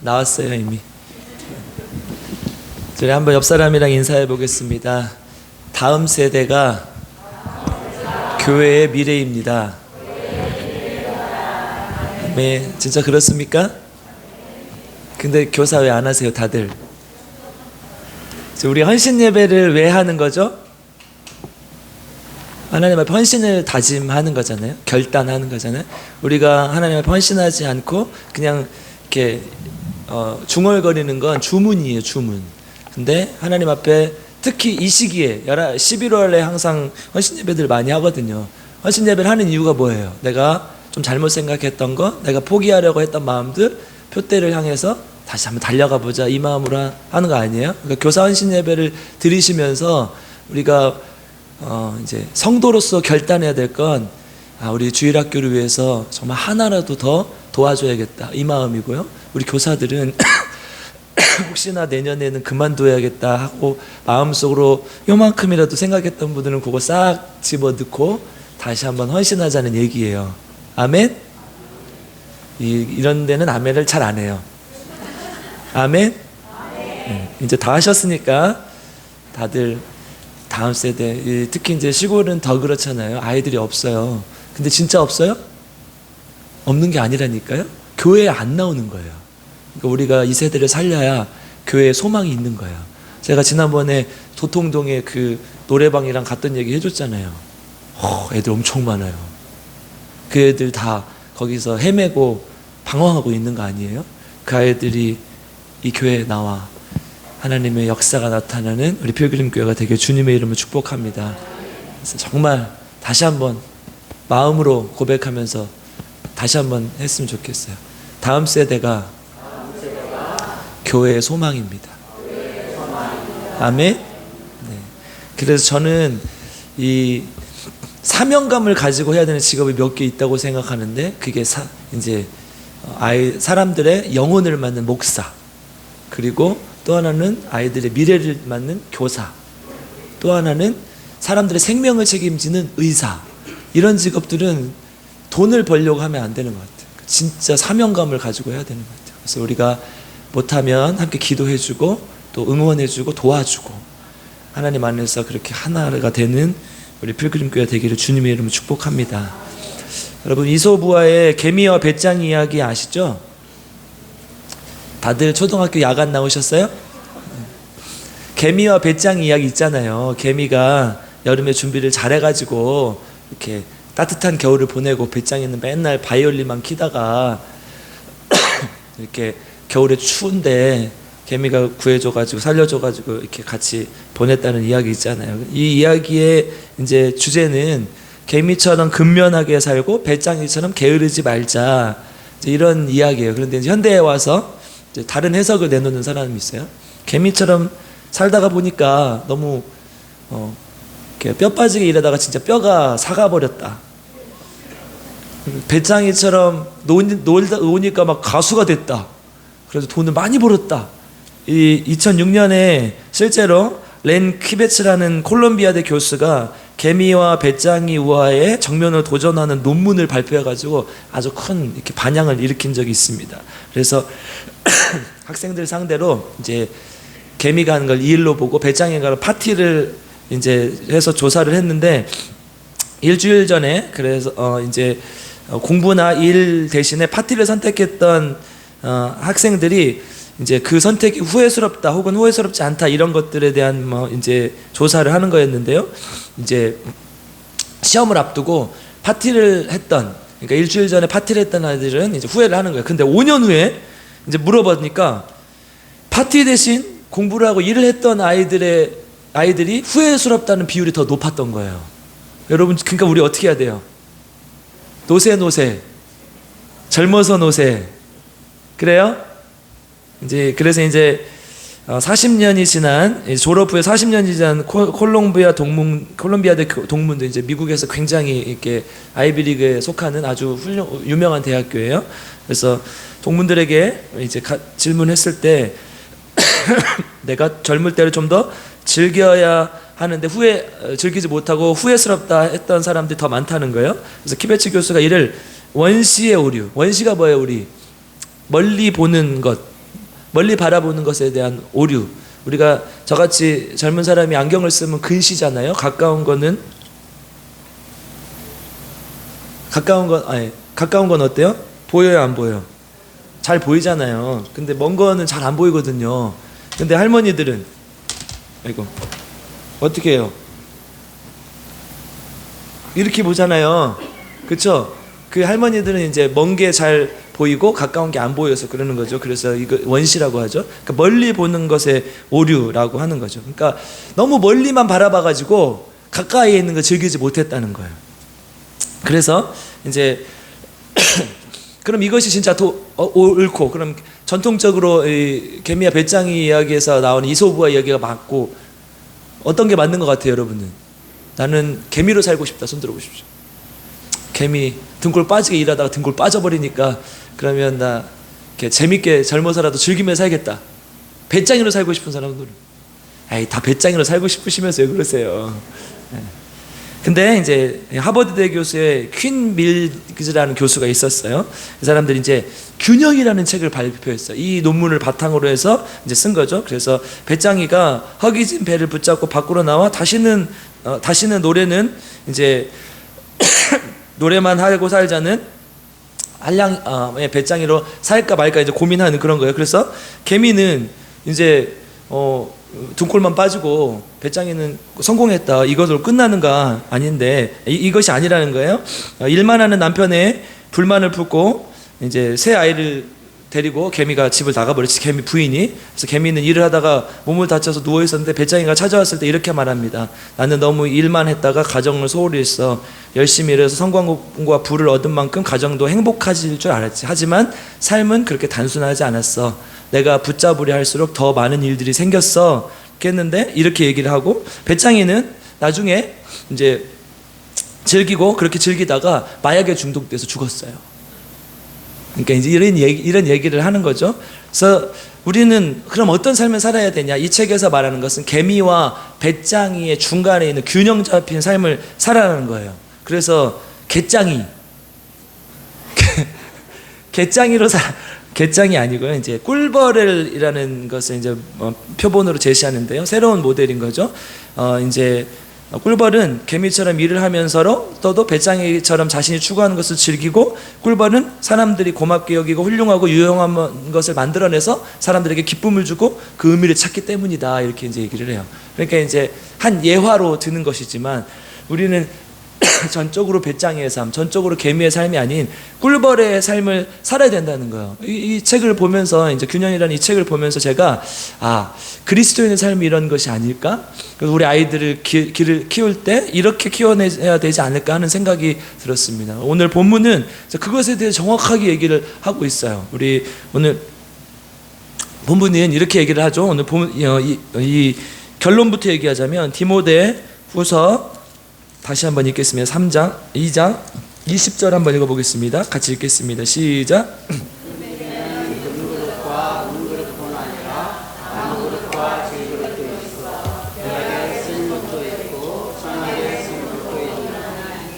나왔어요 이미. 저희 한번 옆 사람이랑 인사해 보겠습니다. 다음 세대가 교회의 미래입니다. 네, 진짜 그렇습니까? 근데 교사 왜 안 하세요 다들? 우리 헌신 예배를 왜 하는 거죠? 하나님 앞에 헌신을 다짐하는 거잖아요. 결단하는 거잖아요. 우리가 하나님 앞에 헌신하지 않고 그냥 이렇게 중얼거리는 건 주문이에요, 주문. 근데 하나님 앞에 특히 이 시기에 11월에 항상 헌신 예배들 많이 하거든요. 헌신 예배를 하는 이유가 뭐예요? 내가 좀 잘못 생각했던 거, 내가 포기하려고 했던 마음들, 표대를 향해서 다시 한번 달려가 보자, 이 마음으로 하는 거 아니에요? 그러니까 교사 헌신 예배를 드리시면서 우리가 이제 성도로서 결단해야 될 건 우리 주일학교를 위해서 정말 하나라도 더 도와줘야겠다, 이 마음이고요. 우리 교사들은 혹시나 내년에는 그만둬야겠다 하고 마음속으로 요만큼이라도 생각했던 분들은 그거 싹 집어넣고 다시 한번 헌신하자는 얘기예요. 아멘? 이런 데는 아멘을 잘 안 해요. 아멘? 네, 이제 다 하셨으니까 다들 다음 세대, 특히 이제 시골은 더 그렇잖아요. 아이들이 없어요. 근데 진짜 없어요? 없는 게 아니라니까요. 교회에 안 나오는 거예요. 그러니까 우리가 이 세대를 살려야 교회에 소망이 있는 거예요. 제가 지난번에 도통동에 그 노래방이랑 갔던 얘기 해줬잖아요. 애들 엄청 많아요. 그 애들 다 거기서 헤매고 방황하고 있는 거 아니에요? 그 아이들이 이 교회에 나와 하나님의 역사가 나타나는 우리 필그림 교회가 되게 주님의 이름을 축복합니다. 그래서 정말 다시 한번 마음으로 고백하면서 다시 한번 했으면 좋겠어요. 다음 세대가 교회의 소망입니다. 아멘. 네. 그래서 저는 이 사명감을 가지고 해야 되는 직업이 몇 개 있다고 생각하는데, 그게 이제 사람들의 영혼을 맡는 목사, 그리고 또 하나는 아이들의 미래를 맡는 교사, 또 하나는 사람들의 생명을 책임지는 의사. 이런 직업들은 돈을 벌려고 하면 안 되는 것 같아요. 진짜 사명감을 가지고 해야 되는 것 같아요. 그래서 우리가 못하면 함께 기도해주고 또 응원해주고 도와주고 하나님 안에서 그렇게 하나가 되는 우리 필그림교회 되기를 주님의 이름으로 축복합니다. 여러분, 이소부화의 개미와 배짱 이야기 아시죠? 다들 초등학교 야간 나오셨어요? 개미와 배짱 이야기 있잖아요. 개미가 여름에 준비를 잘해가지고 이렇게 따뜻한 겨울을 보내고, 배짱이는 맨날 바이올린만 키다가 이렇게 겨울에 추운데 개미가 구해줘가지고 살려줘가지고 이렇게 같이 보냈다는 이야기 있잖아요. 이 이야기의 이제 주제는 개미처럼 근면하게 살고 배짱이처럼 게으르지 말자, 이런 이야기예요. 그런데 이제 현대에 와서 이제 다른 해석을 내놓는 사람이 있어요. 개미처럼 살다가 보니까 너무 뼈 빠지게 일하다가 진짜 뼈가 사가버렸다. 배짱이처럼 놀다 오니까 막 가수가 됐다. 그래서 돈을 많이 벌었다. 2006년에 실제로 렌 퀴베츠라는 콜롬비아대 교수가 개미와 배짱이 우화의 정면을 도전하는 논문을 발표해가지고 아주 큰 이렇게 반향을 일으킨 적이 있습니다. 그래서 학생들 상대로 이제 개미가 하는 걸 일로 보고 배짱이가 파티를 이제 해서 조사를 했는데, 일주일 전에 그래서 이제 공부나 일 대신에 파티를 선택했던 학생들이 이제 그 선택이 후회스럽다 혹은 후회스럽지 않다, 이런 것들에 대한 이제 조사를 하는 거였는데요. 이제 시험을 앞두고 파티를 했던, 그러니까 일주일 전에 파티를 했던 아이들은 이제 후회를 하는 거예요. 근데 5년 후에 이제 물어보니까 파티 대신 공부를 하고 일을 했던 아이들이 후회스럽다는 비율이 더 높았던 거예요. 여러분, 그러니까 우리 어떻게 해야 돼요? 노세 젊어서 노세. 그래요? 그래서 이제 40년이 지난, 졸업 후에 40년이 지난 콜롬비아대 동문도 이제 미국에서 굉장히 이렇게 아이비리그에 속하는 아주 유명한 대학교예요. 그래서 동문들에게 이제 질문했을 때 내가 젊을 때를 좀 더 즐겨야 하는데 즐기지 못하고 후회스럽다 했던 사람들이 더 많다는 거예요. 그래서 키베츠 교수가 이를 원시의 오류, 원시가 뭐예요? 우리 멀리 보는 것, 멀리 바라보는 것에 대한 오류. 우리가 저같이 젊은 사람이 안경을 쓰면 근시잖아요. 가까운 건 어때요? 보여요, 안 보여요? 잘 보이잖아요. 근데 먼 거는 잘 안 보이거든요. 근데 할머니들은 아이고 어떻게 해요? 이렇게 보잖아요. 그쵸? 그 할머니들은 이제 먼 게 잘 보이고 가까운 게 안 보여서 그러는 거죠. 그래서 이거 원시라고 하죠. 그러니까 멀리 보는 것의 오류라고 하는 거죠. 그러니까 너무 멀리만 바라봐가지고 가까이에 있는 거 즐기지 못했다는 거예요. 그래서 이제 그럼 이것이 진짜 옳고, 그럼 전통적으로 이 개미와 배짱이 이야기에서 나오는 이솝우화 이야기가 맞고, 어떤 게 맞는 것 같아요, 여러분은? 나는 개미로 살고 싶다. 손 들어보십시오. 개미 등골 빠지게 일하다가 등골 빠져버리니까 그러면 나 이렇게 재밌게 젊어서라도 즐기면서 살겠다. 배짱이로 살고 싶은 사람들은 에이, 다 배짱이로 살고 싶으시면서 왜 그러세요? 근데 이제 하버드대 교수의 퀸 밀즈라는 교수가 있었어요. 그 사람들이 이제 균형이라는 책을 발표했어요. 이 논문을 바탕으로 해서 이제 쓴 거죠. 그래서 배짱이가 허기진 배를 붙잡고 밖으로 나와 다시는 노래는 이제 노래만 하고 살자는 배짱이로 살까 말까 이제 고민하는 그런 거예요. 그래서 개미는 이제 등골만 빠지고 배짱이는 성공했다. 이것으로 끝나는가? 아닌데 이것이 아니라는 거예요. 일만 하는 남편의 불만을 품고 이제 새 아이를 데리고 개미가 집을 나가버렸지. 개미 부인이. 그래서 개미는 일을 하다가 몸을 다쳐서 누워 있었는데 배짱이가 찾아왔을 때 이렇게 말합니다. 나는 너무 일만 했다가 가정을 소홀히 했어. 열심히 일해서 성공과 부를 얻은 만큼 가정도 행복해질 줄 알았지. 하지만 삶은 그렇게 단순하지 않았어. 내가 붙잡으려 할수록 더 많은 일들이 생겼어. 했는데 이렇게 얘기를 하고, 배짱이는 나중에 이제 즐기고 그렇게 즐기다가 마약에 중독돼서 죽었어요. 그러니까 이제 이런 얘기를 하는 거죠. 그래서 우리는 그럼 어떤 삶을 살아야 되냐? 이 책에서 말하는 것은 개미와 배짱이의 중간에 있는 균형 잡힌 삶을 살아가는 거예요. 그래서 개짱이 아니고요. 이제 꿀벌이라는 것을 이제 표본으로 제시하는데요. 새로운 모델인 거죠. 이제 꿀벌은 개미처럼 일을 하면서도 배짱이처럼 자신이 추구하는 것을 즐기고, 꿀벌은 사람들이 고맙게 여기고 훌륭하고 유용한 것을 만들어내서 사람들에게 기쁨을 주고 그 의미를 찾기 때문이다. 이렇게 이제 얘기를 해요. 그러니까 이제 한 예화로 드는 것이지만 우리는 전적으로 배짱이의 삶, 전적으로 개미의 삶이 아닌 꿀벌의 삶을 살아야 된다는 거예요. 이 책을 보면서, 이제 균형이라는 이 책을 보면서 제가 그리스도인의 삶이 이런 것이 아닐까? 그래서 우리 아이들을 키울 때 이렇게 키워내야 되지 않을까 하는 생각이 들었습니다. 오늘 본문은 그것에 대해 정확하게 얘기를 하고 있어요. 우리 오늘 본문은 이렇게 얘기를 하죠. 오늘 이 결론부터 얘기하자면 디모데 후서 다시 한번 읽겠습니다. 2장 20절 한번 읽어보겠습니다. 같이 읽겠습니다. 시작.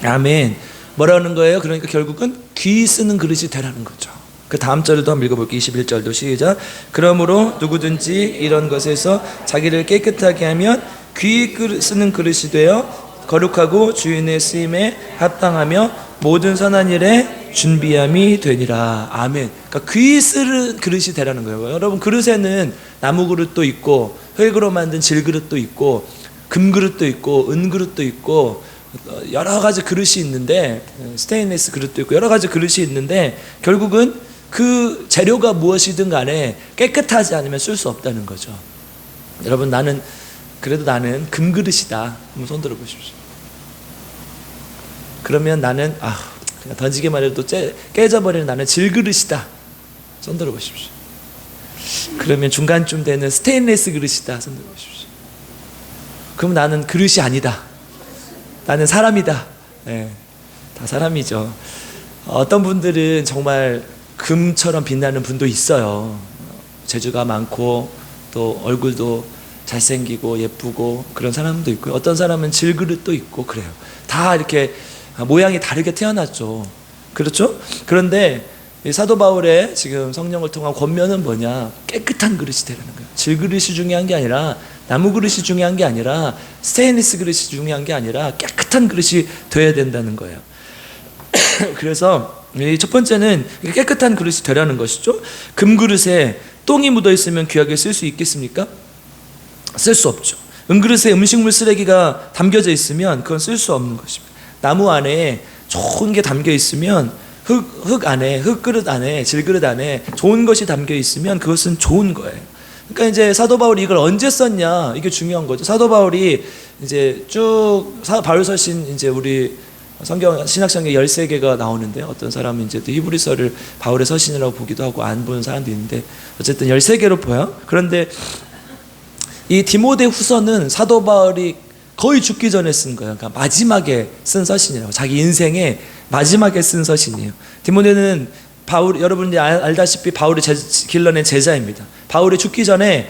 아멘. 뭐라는 거예요? 그러니까 결국은 귀 쓰는 그릇이 되라는 거죠. 그 다음 절도 한번 읽어볼게요. 21절도 시작. 그러므로 누구든지 이런 것에서 자기를 깨끗하게 하면 귀 쓰는 그릇이 되어 거룩하고 주인의 쓰임에 합당하며 모든 선한 일에 준비함이 되니라. 아멘. 그러니까 귀 쓰는 그릇이 되라는 거예요. 여러분, 그릇에는 나무 그릇도 있고 흙으로 만든 질그릇도 있고 금그릇도 있고 은그릇도 있고 여러 가지 그릇이 있는데, 스테인리스 그릇도 있고 여러 가지 그릇이 있는데, 결국은 그 재료가 무엇이든 간에 깨끗하지 않으면 쓸 수 없다는 거죠. 여러분, 그래도 나는 금그릇이다. 한번 손 들어 보십시오. 그러면 나는 그냥 던지기만 해도 깨져버리는 나는 질그릇이다. 손 들어 보십시오. 그러면 중간쯤 되는 스테인리스 그릇이다. 손 들어 보십시오. 그럼 나는 그릇이 아니다. 나는 사람이다. 네, 다 사람이죠. 어떤 분들은 정말 금처럼 빛나는 분도 있어요. 재주가 많고 또 얼굴도 잘생기고 예쁘고 그런 사람도 있고요. 어떤 사람은 질그릇도 있고 그래요. 다 이렇게 모양이 다르게 태어났죠. 그렇죠? 그런데 이 사도 바울의 지금 성령을 통한 권면은 뭐냐? 깨끗한 그릇이 되라는 거예요. 질그릇이 중요한 게 아니라, 나무 그릇이 중요한 게 아니라, 스테인리스 그릇이 중요한 게 아니라 깨끗한 그릇이 돼야 된다는 거예요. 그래서 이 첫 번째는 깨끗한 그릇이 되라는 것이죠. 금그릇에 똥이 묻어 있으면 귀하게 쓸 수 있겠습니까? 쓸 수 없죠. 은그릇에 음식물 쓰레기가 담겨져 있으면 그건 쓸 수 없는 것입니다. 나무 안에 좋은 게 담겨 있으면 흙 안에, 흙그릇 안에, 질그릇 안에 좋은 것이 담겨 있으면 그것은 좋은 거예요. 그러니까 이제 사도 바울이 이걸 언제 썼냐, 이게 중요한 거죠. 사도 바울이 이제 쭉 바울서신, 이제 우리 성경 신약성경 13개가 나오는데, 어떤 사람은 이제 또 히브리서를 바울의 서신이라고 보기도 하고 안 보는 사람도 있는데, 어쨌든 13개로 보여. 그런데 이 디모데 후서는 사도 바울이 거의 죽기 전에 쓴 거예요. 그러니까 마지막에 쓴 서신이라고. 자기 인생의 마지막에 쓴 서신이에요. 디모데는 바울, 여러분들이 알다시피 바울이 길러낸 제자입니다. 바울이 죽기 전에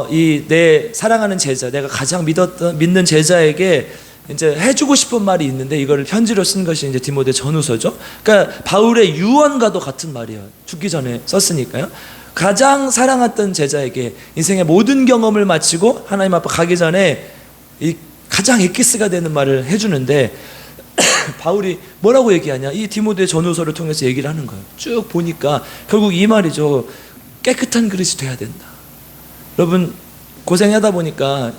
이 내 사랑하는 제자, 내가 가장 믿는 제자에게 이제 해주고 싶은 말이 있는데, 이걸 편지로 쓴 것이 이제 디모데 전후서죠. 그러니까 바울의 유언과도 같은 말이에요. 죽기 전에 썼으니까요. 가장 사랑했던 제자에게 인생의 모든 경험을 마치고 하나님 앞에 가기 전에 이 가장 엑기스가 되는 말을 해주는데, 바울이 뭐라고 얘기하냐? 이 디모데 전후서를 통해서 얘기를 하는 거예요. 쭉 보니까 결국 이 말이죠. 깨끗한 그릇이 돼야 된다. 여러분, 고생하다 보니까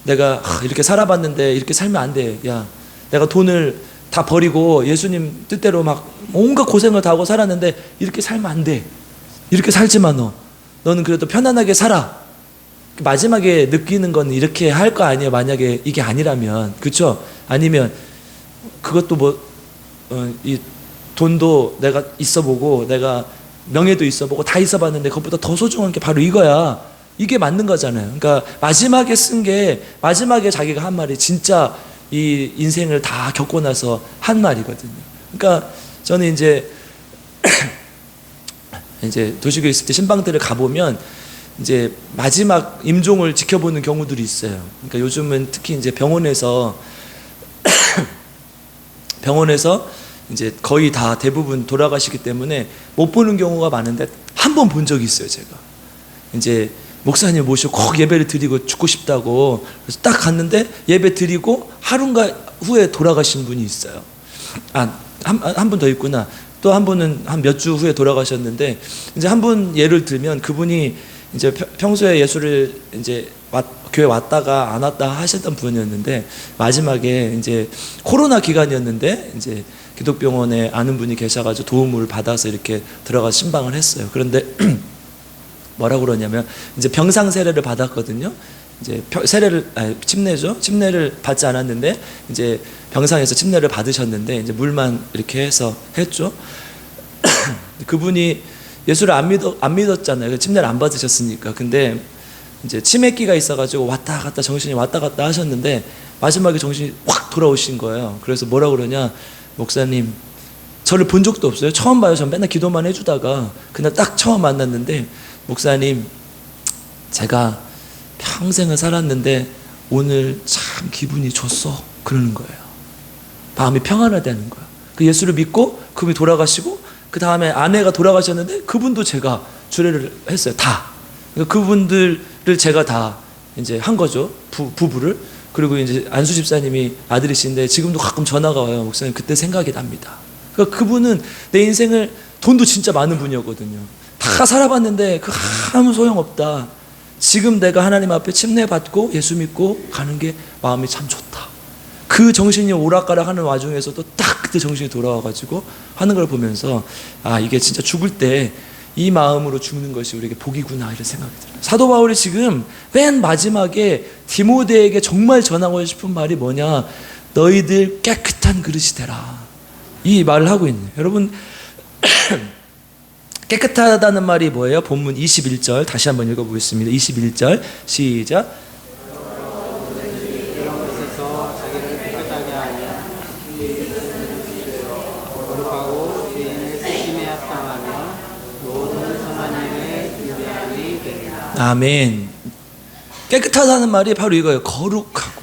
내가 이렇게 살아봤는데 이렇게 살면 안 돼. 야, 내가 돈을 다 버리고 예수님 뜻대로 막 온갖 고생을 다 하고 살았는데 이렇게 살면 안 돼. 이렇게 살지 마. 너는 그래도 편안하게 살아. 마지막에 느끼는 건 이렇게 할 거 아니에요. 만약에 이게 아니라면, 그렇죠? 아니면 그것도 이 돈도 내가 있어보고, 내가 명예도 있어보고 다 있어봤는데 그것보다 더 소중한 게 바로 이거야. 이게 맞는 거잖아요. 그러니까 마지막에 쓴 게, 마지막에 자기가 한 말이 진짜 이 인생을 다 겪고 나서 한 말이거든요. 그러니까 저는 이제 도시교회 있을 때 신방들을 가보면 이제 마지막 임종을 지켜보는 경우들이 있어요. 그러니까 요즘은 특히 이제 병원에서 이제 거의 다 대부분 돌아가시기 때문에 못 보는 경우가 많은데, 한 번 본 적이 있어요. 제가 이제 목사님 모시고 꼭 예배를 드리고 죽고 싶다고, 그래서 딱 갔는데 예배 드리고 하루인가 후에 돌아가신 분이 있어요. 한 분 더 있구나. 또 한 분은 한 몇 주 후에 돌아가셨는데, 이제 한 분 예를 들면 그분이 이제 평소에 예수를 이제 교회 왔다가 안 왔다 하셨던 분이었는데, 마지막에 이제 코로나 기간이었는데 이제 기독병원에 아는 분이 계셔가지고 도움을 받아서 이렇게 들어가서 신방을 했어요. 그런데 뭐라고 그러냐면, 이제 병상 세례를 받았거든요. 이제 침례를 받지 않았는데 이제 병상에서 침례를 받으셨는데, 이제 물만 이렇게 해서 했죠. 그분이 예수를 안 믿었잖아요. 침례를 안 받으셨으니까. 근데 이제 치매기가 있어가지고 왔다 갔다 정신이 왔다 갔다 하셨는데, 마지막에 정신이 확 돌아오신 거예요. 그래서 뭐라고 그러냐? 목사님, 저를 본 적도 없어요. 처음 봐요. 전 맨날 기도만 해주다가 그날 딱 처음 만났는데, 목사님, 제가 평생을 살았는데 오늘 참 기분이 좋소. 그러는 거예요. 마음이 평안하다는 거예요. 그 예수를 믿고 그분이 돌아가시고, 그 다음에 아내가 돌아가셨는데 그분도 제가 주례를 했어요. 다. 그러니까 그분들을 제가 다 이제 한 거죠. 부부를. 그리고 이제 안수 집사님이 아들이신데 지금도 가끔 전화가 와요. 목사님, 그때 생각이 납니다. 그러니까 그분은 내 인생을, 돈도 진짜 많은 분이었거든요. 다 살아봤는데 그 아무 소용없다. 지금 내가 하나님 앞에 침례받고 예수 믿고 가는 게 마음이 참 좋다. 그 정신이 오락가락 하는 와중에서도 딱 그때 정신이 돌아와가지고 하는 걸 보면서, 이게 진짜 죽을 때 이 마음으로 죽는 것이 우리에게 복이구나, 이런 생각이 들어요. 사도 바울이 지금 맨 마지막에 디모데에게 정말 전하고 싶은 말이 뭐냐? 너희들 깨끗한 그릇이 되라. 이 말을 하고 있네요. 여러분, 깨끗하다는 말이 뭐예요? 본문 21절 다시 한번 읽어보겠습니다. 21절 시작. 아멘. 깨끗하다는 말이 바로 이거예요. 거룩하고.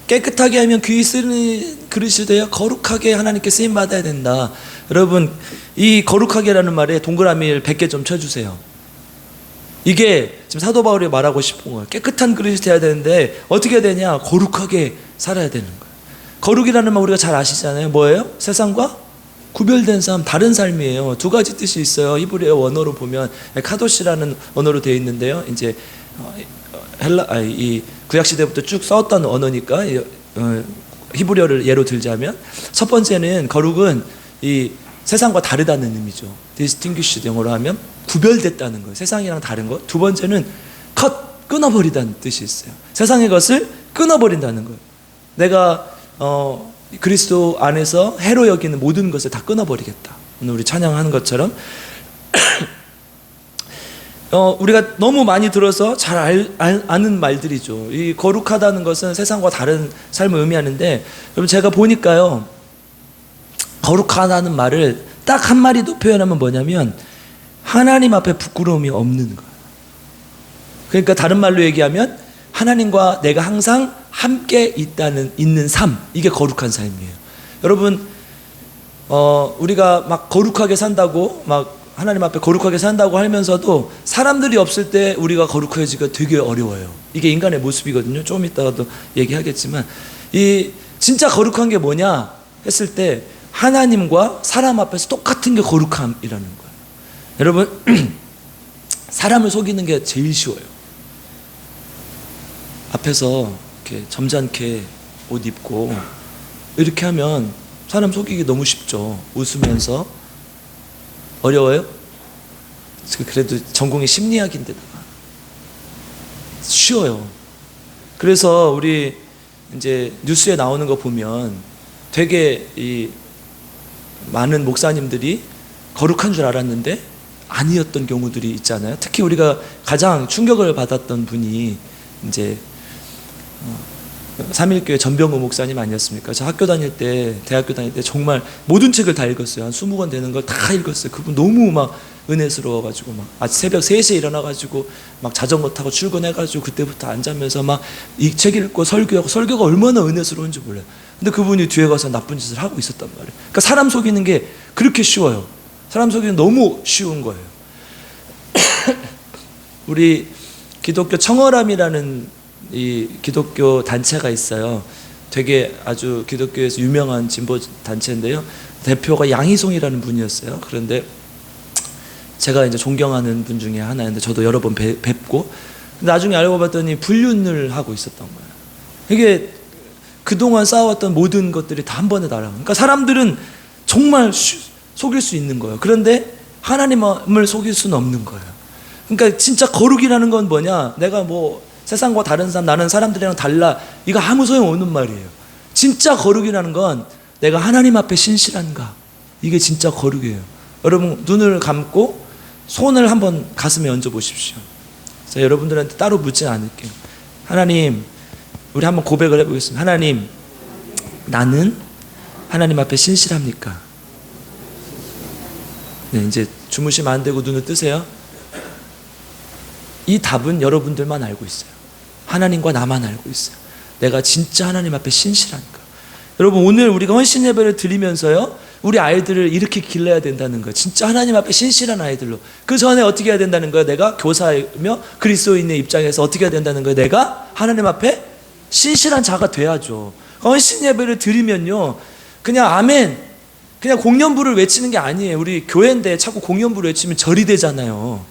깨끗하게 하면 귀 쓰는 그릇이 돼야 거룩하게 하나님께 쓰임 받아야 된다. 여러분, 이 거룩하게라는 말에 동그라미를 100개 좀 쳐주세요. 이게 지금 사도 바울이 말하고 싶은 거예요. 깨끗한 그릇이 돼야 되는데 어떻게 되냐? 거룩하게 살아야 되는 거예요. 거룩이라는 말 우리가 잘 아시잖아요. 뭐예요? 세상과 구별된 삶, 다른 삶이에요. 두 가지 뜻이 있어요. 히브리어 원어로 보면 카도시라는 언어로 되어 있는데요. 이제 이 구약 시대부터 쭉 써왔던 언어니까 히브리어를 예로 들자면 첫 번째는 거룩은 이 세상과 다르다는 의미죠. distinguished 영어로 하면 구별됐다는 거예요. 세상이랑 다른 것. 두 번째는 끊어버리다는 뜻이 있어요. 세상의 것을 끊어버린다는 거예요. 내가 그리스도 안에서 해로 여기는 모든 것을 다 끊어버리겠다. 오늘 우리 찬양하는 것처럼 우리가 너무 많이 들어서 잘 아는 말들이죠. 이 거룩하다는 것은 세상과 다른 삶을 의미하는데, 여러분 제가 보니까요, 거룩하다는 말을 딱 한 마디도 표현하면 뭐냐면 하나님 앞에 부끄러움이 없는 거예요. 그러니까 다른 말로 얘기하면 하나님과 내가 항상 함께 있는 삶, 이게 거룩한 삶이에요. 여러분 우리가 막 거룩하게 산다고, 막 하나님 앞에 거룩하게 산다고 하면서도 사람들이 없을 때 우리가 거룩해지기가 되게 어려워요. 이게 인간의 모습이거든요. 조금 이따가도 얘기하겠지만, 이 진짜 거룩한 게 뭐냐 했을 때 하나님과 사람 앞에서 똑같은 게 거룩함이라는 거예요. 여러분 사람을 속이는 게 제일 쉬워요. 앞에서 이렇게 점잖게 옷 입고 이렇게 하면 사람 속이기 너무 쉽죠. 웃으면서. 어려워요? 그래도 전공이 심리학인데다가 쉬워요. 그래서 우리 이제 뉴스에 나오는 거 보면 되게 이 많은 목사님들이 거룩한 줄 알았는데 아니었던 경우들이 있잖아요. 특히 우리가 가장 충격을 받았던 분이 이제 3.1교회 전병우 목사님 아니었습니까? 저 학교 다닐 때, 대학교 다닐 때 정말 모든 책을 다 읽었어요. 한 20권 되는 걸 다 읽었어요. 그분 너무 막 은혜스러워가지고 막 새벽 3시에 일어나가지고 막 자전거 타고 출근해가지고 그때부터 안 자면서 막 이 책 읽고 설교하고, 설교가 얼마나 은혜스러운지 몰라요. 근데 그분이 뒤에 가서 나쁜 짓을 하고 있었단 말이에요. 그러니까 사람 속이는 게 그렇게 쉬워요. 사람 속이는 너무 쉬운 거예요. 우리 기독교 청어람이라는 이 기독교 단체가 있어요. 되게 아주 기독교에서 유명한 진보 단체인데요. 대표가 양희송이라는 분이었어요. 그런데 제가 이제 존경하는 분 중에 하나인데 저도 여러 번 뵙고, 나중에 알고 봤더니 불륜을 하고 있었던 거예요. 이게 그동안 쌓아왔던 모든 것들이 다 한 번에 날아가. 그러니까 사람들은 정말 속일 수 있는 거예요. 그런데 하나님을 속일 수는 없는 거예요. 그러니까 진짜 거룩이라는 건 뭐냐? 내가 뭐 세상과 다른 삶, 나는 사람들이랑 달라, 이거 아무 소용없는 말이에요. 진짜 거룩이라는 건 내가 하나님 앞에 신실한가, 이게 진짜 거룩이에요. 여러분 눈을 감고 손을 한번 가슴에 얹어 보십시오. 자, 여러분들한테 따로 묻진 않을게요. 하나님, 우리 한번 고백을 해보겠습니다. 하나님, 나는 하나님 앞에 신실합니까? 네, 이제 주무시면 안 되고 눈을 뜨세요. 이 답은 여러분들만 알고 있어요. 하나님과 나만 알고 있어요. 내가 진짜 하나님 앞에 신실한가. 여러분 오늘 우리가 헌신 예배를 드리면서요, 우리 아이들을 이렇게 길러야 된다는 거예요. 진짜 하나님 앞에 신실한 아이들로. 그 전에 어떻게 해야 된다는 거예요? 내가 교사이며 그리스도인의 입장에서 어떻게 해야 된다는 거예요? 내가 하나님 앞에 신실한 자가 돼야죠. 헌신 예배를 드리면요, 그냥 아멘, 그냥 공연부를 외치는 게 아니에요. 우리 교회인데 자꾸 공연부를 외치면 절이 되잖아요.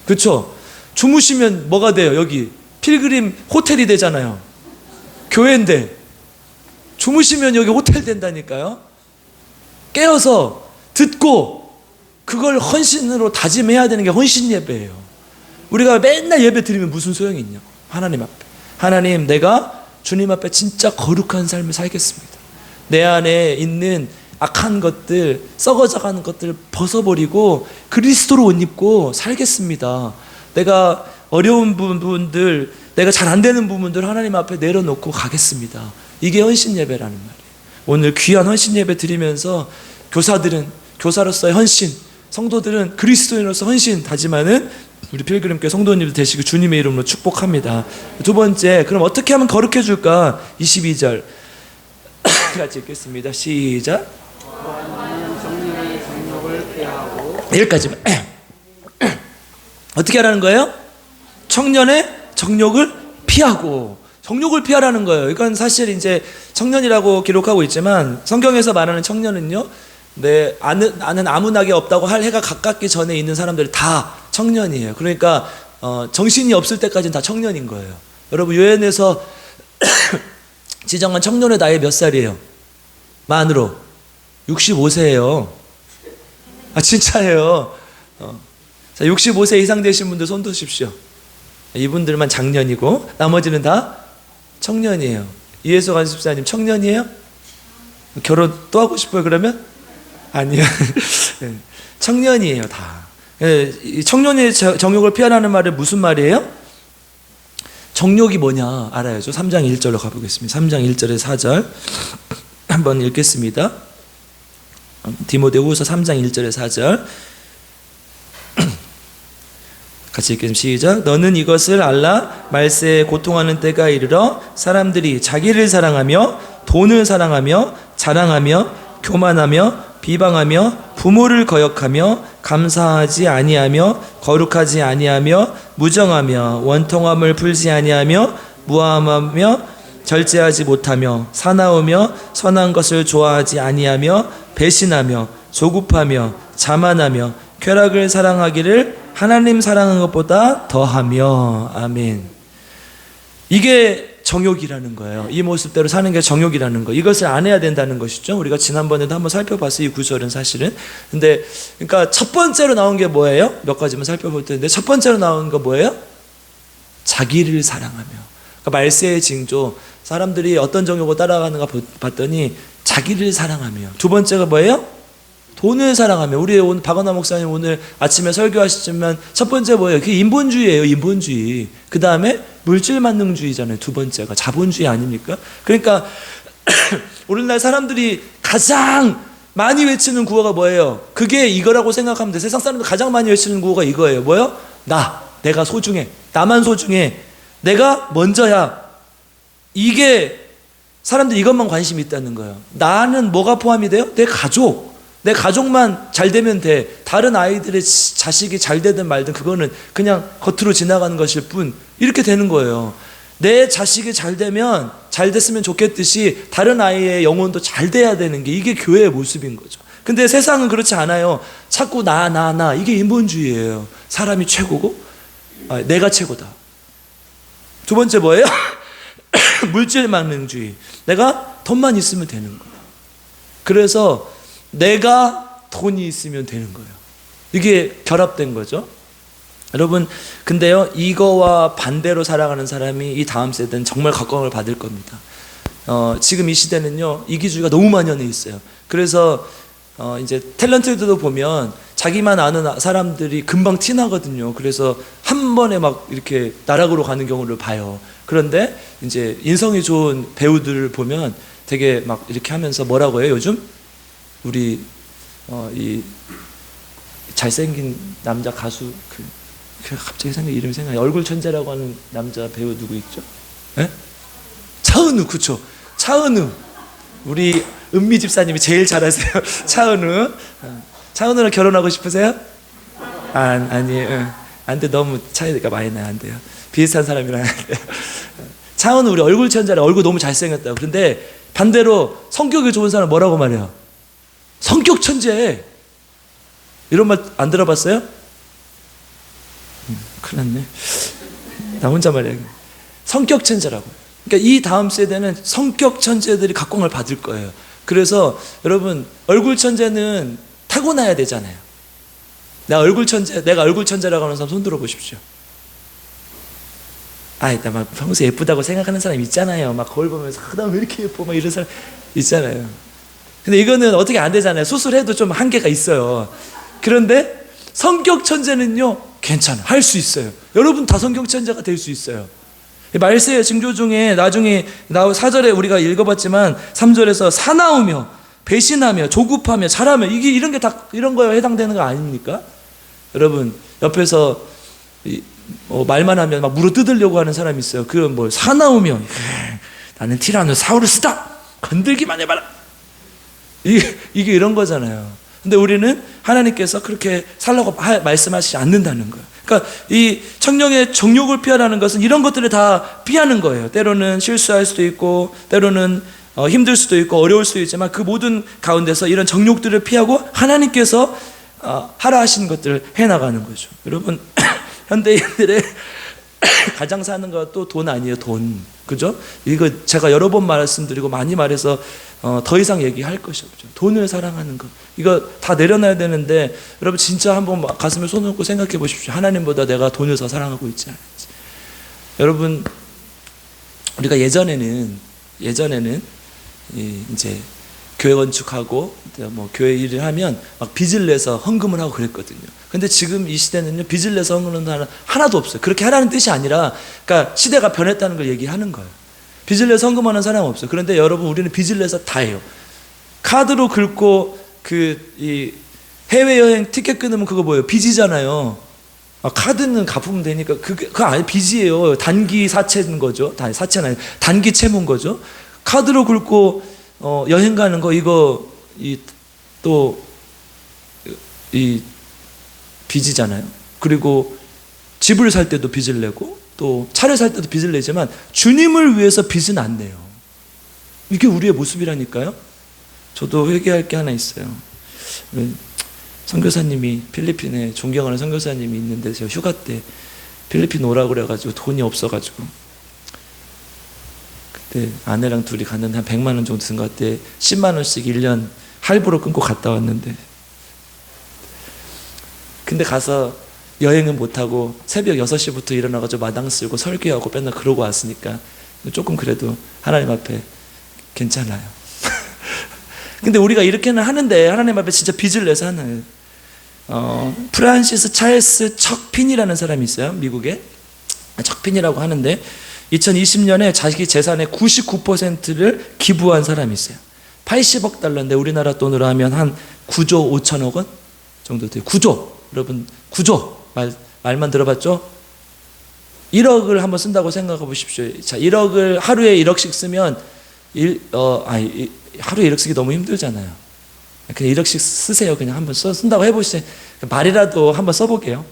그렇죠? 주무시면 뭐가 돼요? 여기 필그림 호텔이 되잖아요. 교회인데 주무시면 여기 호텔 된다니까요. 깨어서 듣고 그걸 헌신으로 다짐해야 되는 게 헌신 예배예요. 우리가 맨날 예배 드리면 무슨 소용이 있냐? 하나님 앞에, 하나님, 내가 주님 앞에 진짜 거룩한 삶을 살겠습니다. 내 안에 있는 악한 것들, 썩어져가는 것들 벗어버리고 그리스도로 옷 입고 살겠습니다. 내가 어려운 부분들, 내가 잘 안 되는 부분들 하나님 앞에 내려놓고 가겠습니다. 이게 헌신 예배라는 말이에요. 오늘 귀한 헌신 예배 드리면서 교사들은 교사로서의 헌신, 성도들은 그리스도인으로서 헌신 다짐하는 우리 필그림교회 성도님들 되시고 주님의 이름으로 축복합니다. 두 번째, 그럼 어떻게 하면 거룩해 줄까? 22절 같이 읽겠습니다. 시작. 정리의 정력을 여기까지만. 어떻게 하라는 거예요? 청년의 정욕을 피하고. 정욕을 피하라는 거예요. 이건 사실 이제 청년이라고 기록하고 있지만 성경에서 말하는 청년은요, 아는 아무나게 없다고 할 해가 가깝기 전에 있는 사람들이 다 청년이에요. 그러니까 정신이 없을 때까지는 다 청년인 거예요. 여러분, 유엔에서 지정한 청년의 나이 몇 살이에요? 만으로 65세예요. 아, 진짜예요. 자, 65세 이상 되신 분들 손 드십시오. 이분들만 장년이고 나머지는 다 청년이에요. 이혜수 간습사님 청년이에요? 결혼 또 하고 싶어요 그러면? 아니요. 청년이에요 다. 이 청년의 정욕을 피하라는 말은 무슨 말이에요? 정욕이 뭐냐 알아야죠. 3장 1절로 가보겠습니다. 3장 1절에 4절 한번 읽겠습니다. 디모데후서 3장 1절에 4절 같이 읽겠습니다. 시작. 너는 이것을 알라. 말세에 고통하는 때가 이르러 사람들이 자기를 사랑하며 돈을 사랑하며 자랑하며 교만하며 비방하며 부모를 거역하며 감사하지 아니하며 거룩하지 아니하며 무정하며 원통함을 풀지 아니하며 무함하며 절제하지 못하며 사나우며 선한 것을 좋아하지 아니하며 배신하며 조급하며 자만하며 쾌락을 사랑하기를 하나님 사랑하는 것보다 더하며. 아멘. 이게 정욕이라는 거예요. 이 모습대로 사는 게 정욕이라는 거. 이것을 안 해야 된다는 것이죠. 우리가 지난번에도 한번 살펴봤어요. 이 구절은 사실은. 근데 그러니까 첫 번째로 나온 게 뭐예요? 몇 가지만 살펴볼 텐데 첫 번째로 나온 거 뭐예요? 자기를 사랑하며. 그러니까 말세의 징조. 사람들이 어떤 정욕을 따라가는가 봤더니 자기를 사랑하며. 두 번째가 뭐예요? 돈을 사랑하며. 우리 오늘 박원하 목사님 오늘 아침에 설교하시지만 첫 번째 뭐예요? 그게 인본주의예요. 인본주의. 그 다음에 물질 만능주의잖아요. 두 번째가 자본주의 아닙니까? 그러니까 오늘날 사람들이 가장 많이 외치는 구호가 뭐예요? 그게 이거라고 생각하면 돼. 세상 사람들 가장 많이 외치는 구호가 이거예요. 뭐예요? 내가 소중해. 나만 소중해. 내가 먼저야. 이게 사람들이 이것만 관심이 있다는 거예요. 나는 뭐가 포함이 돼요? 내 가족. 내 가족만 잘 되면 돼. 다른 아이들의 자식이 잘 되든 말든 그거는 그냥 겉으로 지나가는 것일 뿐. 이렇게 되는 거예요. 내 자식이 잘 되면 잘 됐으면 좋겠듯이 다른 아이의 영혼도 잘 돼야 되는 게 이게 교회의 모습인 거죠. 근데 세상은 그렇지 않아요. 자꾸 나 이게 인본주의예요. 사람이 최고고 내가 최고다. 두 번째 뭐예요? 물질만능주의. 내가 돈만 있으면 되는 거예요. 그래서 내가 돈이 있으면 되는 거예요. 이게 결합된 거죠. 여러분, 근데요, 이거와 반대로 살아가는 사람이 이 다음 세대는 정말 각광을 받을 겁니다. 지금 이 시대는요, 이기주의가 너무 만연해 있어요. 그래서 이제 탤런트들도 보면 자기만 아는 사람들이 금방 티나거든요. 그래서 한 번에 막 이렇게 나락으로 가는 경우를 봐요. 그런데 이제 인성이 좋은 배우들을 보면 되게 막 이렇게 하면서 뭐라고 해요, 요즘? 우리 이 잘생긴 남자 가수 갑자기 이름이 생각나요. 얼굴 천재라고 하는 남자 배우 누구 있죠? 에? 차은우. 그쵸? 차은우. 우리 은미 집사님이 제일 잘하세요. 차은우랑 결혼하고 싶으세요? 아니에요. 안 돼. 너무 차이가 많이 나요. 안 돼요. 비슷한 사람이랑 안 돼요. 차은우 우리 얼굴 천재라. 얼굴 너무 잘생겼다고. 그런데 반대로 성격이 좋은 사람 뭐라고 말해요? 성격 천재. 이런 말 안 들어봤어요? 큰일 났네. 나 혼자 말이야. 성격 천재라고. 그러니까 이 다음 세대는 성격 천재들이 각광을 받을 거예요. 그래서 여러분, 얼굴 천재는 타고나야 되잖아요. 내가 얼굴 천재라고 하는 사람 손 들어 보십시오. 나 막 평소에 예쁘다고 생각하는 사람 있잖아요. 막 거울 보면서 나 왜 이렇게 예뻐? 막 이런 사람 있잖아요. 근데 이거는 어떻게 안 되잖아요. 수술해도 좀 한계가 있어요. 그런데 성격 천재는요, 괜찮아. 할 수 있어요. 여러분 다 성격 천재가 될 수 있어요. 말세의 징조 중에 나중에 4절에 우리가 읽어봤지만 3절에서 사나우며 배신하며 조급하며 잘하며 이게 이런 게 다 이런 거에 해당되는 거 아닙니까? 여러분 옆에서 말만 하면 막 물어 뜯으려고 하는 사람이 있어요. 그건 뭐 사나우며 나는 티라노사우루스다. 건들기만 해봐라. 이게 이런 거잖아요. 근데 우리는 하나님께서 그렇게 살라고 말씀하시지 않는다는 거예요. 그러니까 이 청년의 정욕을 피하라는 것은 이런 것들을 다 피하는 거예요. 때로는 실수할 수도 있고, 때로는 힘들 수도 있고 어려울 수도 있지만 그 모든 가운데서 이런 정욕들을 피하고 하나님께서 하라 하신 것들을 해나가는 거죠. 여러분, 현대인들의 가장 사는 것도 돈 아니에요. 돈, 그죠? 이거 제가 여러 번 말씀드리고 많이 말해서 더 이상 얘기할 것이 없죠. 돈을 사랑하는 것, 이거 다 내려놔야 되는데, 여러분 진짜 한번 가슴에 손 얹고 생각해 보십시오. 하나님보다 내가 돈을 더 사랑하고 있지 않은지. 여러분, 우리가 예전에는 이제 교회 건축하고 뭐 교회 일을 하면 막 빚을 내서 헌금을 하고 그랬거든요. 근데 지금 이 시대는요, 빚을 내서 헌금하는 사람 하나도 없어요. 그렇게 하라는 뜻이 아니라, 그러니까 시대가 변했다는 걸 얘기하는 거예요. 빚을 내서 헌금하는 사람은 없어요. 그런데 여러분, 우리는 빚을 내서 다 해요. 카드로 긁고 이 해외여행 티켓 끊으면 그거 뭐예요? 빚이잖아요. 카드는 갚으면 되니까 그거 아니, 빚이에요. 단기 사채인 거죠. 사채는 아니에요. 단기 채무인 거죠. 카드로 긁고 여행 가는 거, 이거 또 빚이잖아요. 그리고 집을 살 때도 빚을 내고 또 차를 살 때도 빚을 내지만 주님을 위해서 빚은 안 내요. 이게 우리의 모습이라니까요. 저도 회개할 게 하나 있어요. 선교사님이, 필리핀에 존경하는 선교사님이 있는데, 제가 휴가 때 필리핀 오라고 그래가지고 돈이 없어가지고 그때 아내랑 둘이 갔는데 한 100만 원 정도 든 것 같아. 10만 원씩 1년 할부로 끊고 갔다 왔는데, 근데 가서 여행은 못하고 새벽 6시부터 일어나가지고 마당 쓸고 설교하고 맨날 그러고 왔으니까 조금 그래도 하나님 앞에 괜찮아요. 근데 우리가 이렇게는 하는데 하나님 앞에 진짜 빚을 내서 하나요. 프란시스 찰스 척핀이라는 사람이 있어요. 미국에 척핀이라고 하는데 2020년에 자기 재산의 99%를 기부한 사람이 있어요. 80억 달러인데 우리나라 돈으로 하면 한 9조 5천억 원 정도 돼요. 9조. 여러분, 9조 말만 들어봤죠? 1억을 한번 쓴다고 생각해 보십시오. 자, 1억을 하루에 1억씩 쓰면 하루에 1억 쓰기 너무 힘들잖아요. 그냥 1억씩 쓰세요. 그냥 한번 쓴다고 해보세요. 말이라도 한번 써볼게요.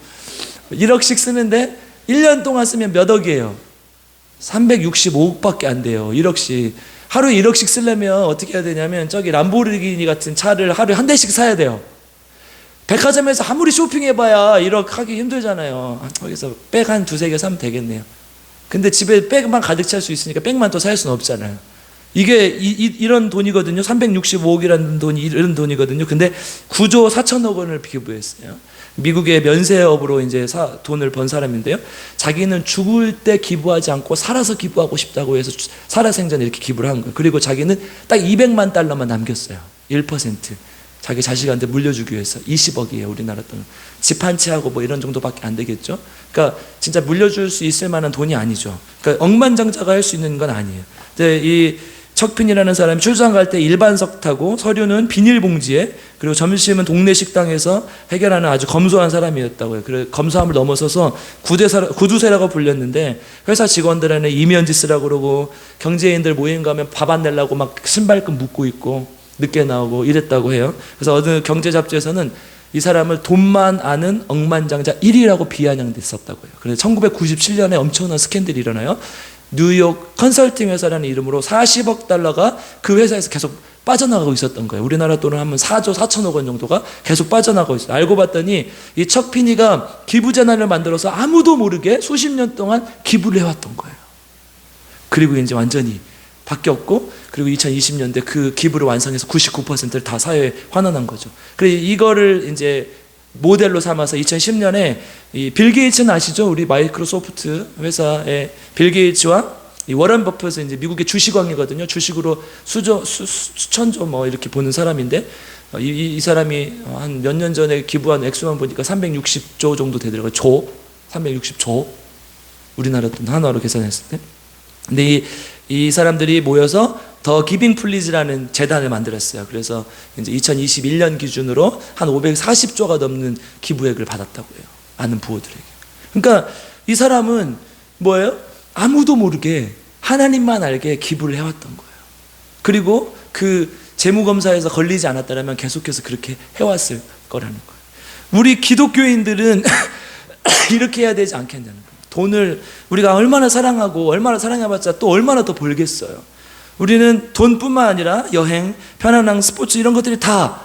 1억씩 쓰는데 1년 동안 쓰면 몇 억이에요? 365억밖에 안 돼요. 1억씩. 하루에 1억씩 쓰려면 어떻게 해야 되냐면, 저기 람보르기니 같은 차를 하루에 한 대씩 사야 돼요. 백화점에서 아무리 쇼핑해봐야 1억 하기 힘들잖아요. 거기서 백 한 두세 개 사면 되겠네요. 근데 집에 백만 가득 찰 수 있으니까 백만 또 살 수는 없잖아요. 이게 이런 돈이거든요. 365억이라는 돈이 이런 돈이거든요. 근데 9조 4천억 원을 기부했어요. 미국의 면세업으로 이제 돈을 번 사람인데요. 자기는 죽을 때 기부하지 않고 살아서 기부하고 싶다고 해서 살아생전에 이렇게 기부를 한 거예요. 그리고 자기는 딱 200만 달러만 남겼어요. 1%. 자기 자식한테 물려주기 위해서. 20억이에요, 우리나라 돈. 집 한 채하고 뭐 이런 정도밖에 안 되겠죠. 그러니까 진짜 물려줄 수 있을 만한 돈이 아니죠. 그러니까 억만장자가 할 수 있는 건 아니에요. 근데 이 척핀이라는 사람이 출장 갈 때 일반석 타고 서류는 비닐봉지에, 그리고 점심은 동네 식당에서 해결하는 아주 검소한 사람이었다고요. 그래 검소함을 넘어서서 구두쇠라고 불렸는데, 회사 직원들한테 이면지 쓰라고 그러고 경제인들 모임 가면 밥 안 내려고 막 신발끈 묶고 있고 늦게 나오고 이랬다고 해요. 그래서 어느 경제 잡지에서는 이 사람을 돈만 아는 억만장자 1위라고 비아냥됐었다고요. 그래서 1997년에 엄청난 스캔들이 일어나요. 뉴욕 컨설팅 회사라는 이름으로 40억 달러가 그 회사에서 계속 빠져나가고 있었던 거예요. 우리나라 돈으로 하면 4조 4천억 원 정도가 계속 빠져나가고 있어요. 알고 봤더니 이 척핀이가 기부재단을 만들어서 아무도 모르게 수십 년 동안 기부를 해왔던 거예요. 그리고 이제 완전히 바뀌었고, 그리고 2020년대 그 기부를 완성해서 99%를 다 사회에 환원한 거죠. 그래서 이거를 이제 모델로 삼아서 2010년에 이 빌 게이츠는 아시죠? 우리 마이크로소프트 회사의 빌 게이츠와 이 워런 버핏은 이제 미국의 주식왕이거든요. 주식으로 수천조 뭐 이렇게 보는 사람인데, 이 사람이 한 몇 년 전에 기부한 액수만 보니까 360조 정도 되더라고요. 360조. 우리나라 돈 한화로 계산했을 때. 근데 이 사람들이 모여서 더 기빙 플리즈라는 재단을 만들었어요. 그래서 이제 2021년 기준으로 한 540조가 넘는 기부액을 받았다고 해요. 아는 부호들에게. 그러니까 이 사람은 뭐예요? 아무도 모르게 하나님만 알게 기부를 해왔던 거예요. 그리고 그 재무검사에서 걸리지 않았다면 계속해서 그렇게 해왔을 거라는 거예요. 우리 기독교인들은 이렇게 해야 되지 않겠냐는 거예요. 돈을 우리가 얼마나 사랑하고 얼마나 사랑해봤자 또 얼마나 더 벌겠어요. 우리는 돈뿐만 아니라 여행, 편안한 스포츠 이런 것들이 다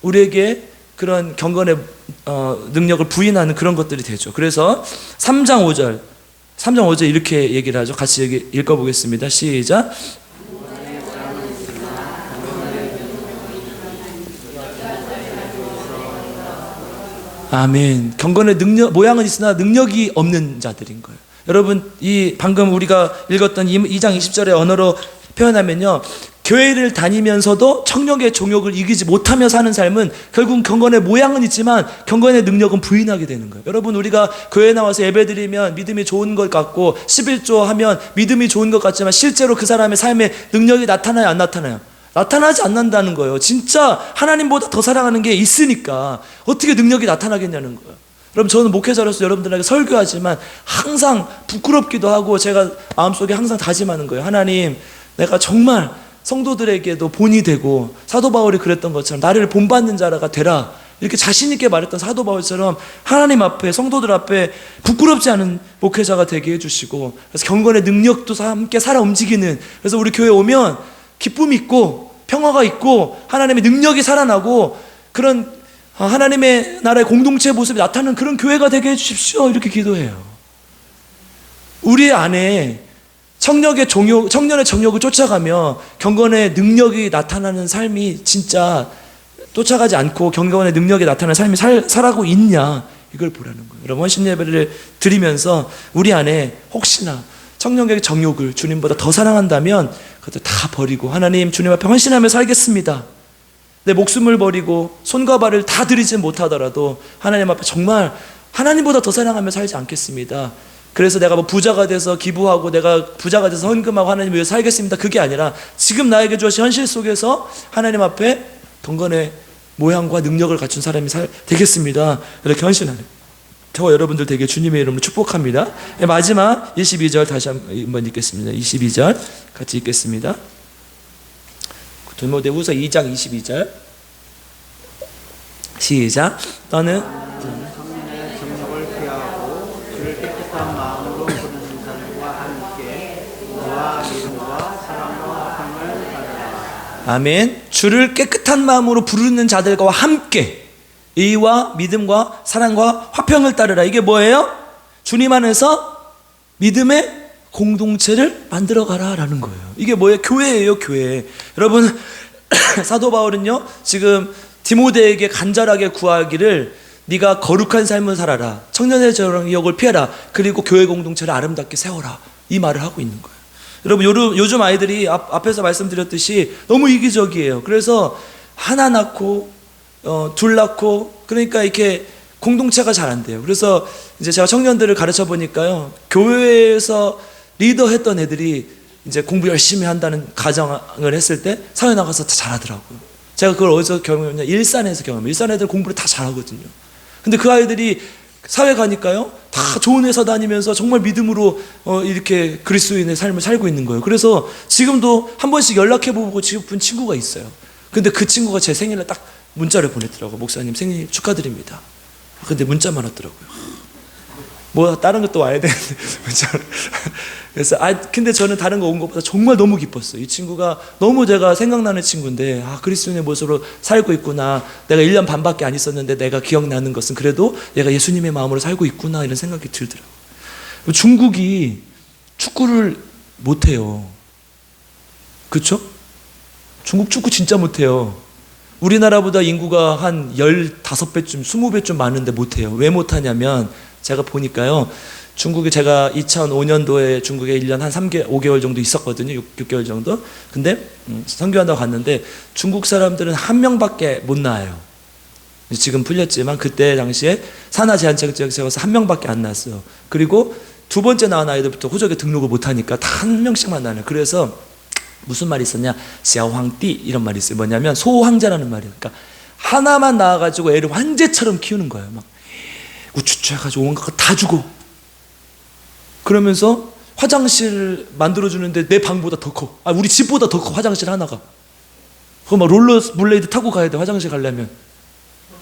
우리에게 그런 경건의 능력을 부인하는 그런 것들이 되죠. 그래서 3장 5절 이렇게 얘기를 하죠. 같이 읽어보겠습니다. 시작. 아멘. 경건의 모양은 있으나 능력이 없는 자들인 거예요. 여러분, 방금 우리가 읽었던 2장 20절의 언어로 표현하면요, 교회를 다니면서도 청력의 종욕을 이기지 못하며 사는 삶은 결국 경건의 모양은 있지만 경건의 능력은 부인하게 되는 거예요. 여러분, 우리가 교회에 나와서 예배드리면 믿음이 좋은 것 같고 11조 하면 믿음이 좋은 것 같지만 실제로 그 사람의 삶에 능력이 나타나요, 안 나타나요? 나타나지 않는다는 거예요. 진짜 하나님보다 더 사랑하는 게 있으니까 어떻게 능력이 나타나겠냐는 거예요. 여러분, 저는 목회자로서 여러분들에게 설교하지만 항상 부끄럽기도 하고 제가 마음속에 항상 다짐하는 거예요. 하나님, 내가 정말 성도들에게도 본이 되고 사도 바울이 그랬던 것처럼 나를 본받는 자가 되라, 이렇게 자신 있게 말했던 사도 바울처럼 하나님 앞에, 성도들 앞에 부끄럽지 않은 목회자가 되게 해주시고, 그래서 경건의 능력도 함께 살아 움직이는, 그래서 우리 교회 오면 기쁨이 있고 평화가 있고 하나님의 능력이 살아나고 그런 하나님의 나라의 공동체 모습이 나타나는 그런 교회가 되게 해주십시오, 이렇게 기도해요. 우리 안에 청년의 정욕을 쫓아가며 경건의 능력이 나타나는 삶이 진짜 쫓아가지 않고 경건의 능력이 나타나는 삶이 살아가고 있냐, 이걸 보라는 거예요. 여러분, 헌신 예배를 드리면서 우리 안에 혹시나 청년의 정욕을 주님보다 더 사랑한다면 그것도 다 버리고 하나님, 주님 앞에 헌신하며 살겠습니다. 내 목숨을 버리고 손과 발을 다 들이지 못하더라도 하나님 앞에 정말 하나님보다 더 사랑하며 살지 않겠습니다. 그래서 내가 뭐 부자가 돼서 기부하고 내가 부자가 돼서 헌금하고 하나님 위해 살겠습니다, 그게 아니라 지금 나에게 주신 현실 속에서 하나님 앞에 경건의 모양과 능력을 갖춘 사람이 되겠습니다, 이렇게 헌신하는, 저와 여러분들 되게 주님의 이름으로 축복합니다. 마지막 22절 다시 한번 읽겠습니다. 22절 같이 읽겠습니다. 디모데후서 2장 22절 시작. 너는 성령의 정욕을 피하고 주를 깨끗한 마음으로 부르는 자들과 함께 의와 믿음과 사랑과 화평을 받으라. 아멘. 주를 깨끗한 마음으로 부르는 자들과 함께 의와 믿음과 사랑과 화평을 따르라. 이게 뭐예요? 주님 안에서 믿음의 공동체를 만들어 가라라는 거예요. 이게 뭐예요? 교회예요, 교회. 여러분, 사도 바울은요, 지금 디모데에게 간절하게 구하기를 네가 거룩한 삶을 살아라, 청년의 정욕을 피해라, 그리고 교회 공동체를 아름답게 세워라, 이 말을 하고 있는 거예요. 여러분, 요즘 아이들이 앞에서 말씀드렸듯이 너무 이기적이에요. 그래서 하나 낳고 둘 낳고, 그러니까 이렇게 공동체가 잘 안 돼요. 그래서 이제 제가 청년들을 가르쳐 보니까요, 교회에서 리더 했던 애들이 이제 공부 열심히 한다는 가정을 했을 때 사회 나가서 다 잘하더라고요. 제가 그걸 어디서 경험했냐, 일산에서 경험해요. 일산 애들 공부를 다 잘하거든요. 근데 그 아이들이 사회 가니까요, 다 좋은 회사 다니면서 정말 믿음으로 이렇게 그리스도인의 삶을 살고 있는 거예요. 그래서 지금도 한 번씩 연락해보고 싶은 친구가 있어요. 근데 그 친구가 제 생일에 딱 문자를 보냈더라고요. 목사님 생일 축하드립니다. 근데 문자만 왔더라고요. 뭐 다른 것도 와야 되는데 문자를. 그래서 근데 저는 다른 거 온 것보다 정말 너무 기뻤어요. 이 친구가 너무 제가 생각나는 친구인데, 그리스도인의 모습으로 살고 있구나, 내가 1년 반밖에 안 있었는데 내가 기억나는 것은 그래도 내가 예수님의 마음으로 살고 있구나, 이런 생각이 들더라고요. 중국이 축구를 못해요. 그렇죠? 중국 축구 진짜 못해요. 우리나라보다 인구가 한 15배쯤 20배쯤 많은데 못해요. 왜 못하냐면, 제가 보니까요, 중국에 제가 2005년도에 중국에 1년 한 5개월 정도 있었거든요. 6개월 정도. 근데 선교한다고 갔는데 중국 사람들은 한 명밖에 못 낳아요. 지금 풀렸지만 그때 당시에 산하 제한체제가 세워서 한 명밖에 안 낳았어요. 그리고 두 번째 낳은 아이들부터 호적에 등록을 못하니까 다 한 명씩만 낳아요. 그래서 무슨 말이 있었냐, 샤오황띠, 이런 말이 있어요. 뭐냐면 소황자라는 말이에요. 그러니까 하나만 낳아가지고 애를 황제처럼 키우는 거예요. 막 우쭈쭈 해가지고 온갖 거 다 주고, 그러면서 화장실 만들어주는데 내 방보다 더 커. 우리 집보다 더 커, 화장실 하나가. 그거 막 롤러 블레이드 타고 가야 돼, 화장실 가려면.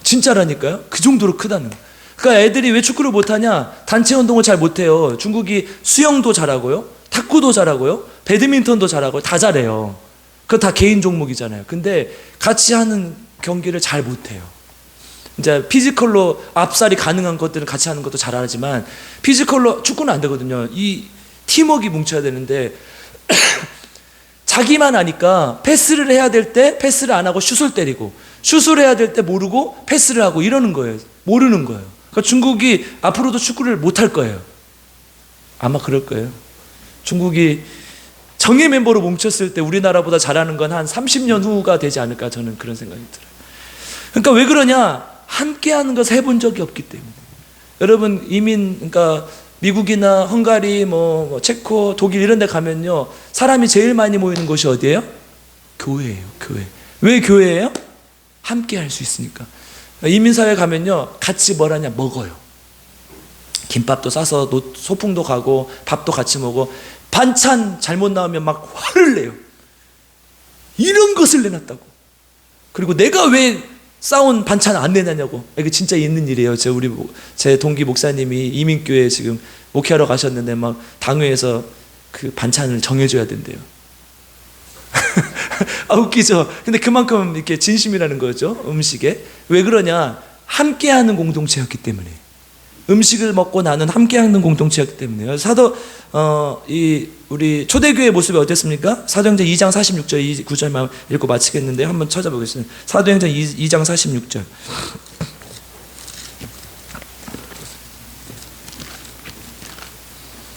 진짜라니까요. 그 정도로 크다는. 그러니까 애들이 왜 축구를 못하냐? 단체 운동을 잘 못해요. 중국이 수영도 잘하고요, 탁구도 잘하고요, 배드민턴도 잘하고요, 다 잘해요. 그거 다 개인 종목이잖아요. 근데 같이 하는 경기를 잘 못해요. 이제 피지컬로 압살이 가능한 것들은 같이 하는 것도 잘하지만 피지컬로 축구는 안 되거든요. 이 팀워크가 뭉쳐야 되는데 자기만 하니까 패스를 해야 될 때 패스를 안 하고 슛을 때리고, 슛을 해야 될 때 모르고 패스를 하고 이러는 거예요. 모르는 거예요. 그러니까 중국이 앞으로도 축구를 못할 거예요. 아마 그럴 거예요. 중국이 정예 멤버로 뭉쳤을 때 우리나라보다 잘하는 건 한 30년 후가 되지 않을까, 저는 그런 생각이 들어요. 그러니까 왜 그러냐? 함께 하는 것을 해본 적이 없기 때문에. 여러분 그러니까 미국이나 헝가리, 뭐 체코, 독일 이런 데 가면요, 사람이 제일 많이 모이는 곳이 어디예요? 교회예요. 교회. 왜 교회예요? 함께 할 수 있으니까. 이민사회 가면요, 같이 뭘 하냐? 먹어요. 김밥도 싸서 소풍도 가고 밥도 같이 먹어. 반찬 잘못 나오면 막 화를 내요. 이런 것을 내놨다고. 그리고 내가 왜 싸운 반찬 안 내냐냐고. 이게 진짜 있는 일이에요. 제 동기 목사님이 이민교회 지금 목회하러 가셨는데 막 당회에서 그 반찬을 정해줘야 된대요. 아, 웃기죠. 근데 그만큼 이렇게 진심이라는 거죠, 음식에. 왜 그러냐? 함께하는 공동체였기 때문에. 음식을 먹고 나는 함께하는 공동체였기 때문에요. 우리 초대교회 모습이 어땠습니까? 사도행전 2장 46절, 이 구절만 읽고 마치겠는데 한번 찾아보겠습니다. 사도행전 2장 46절.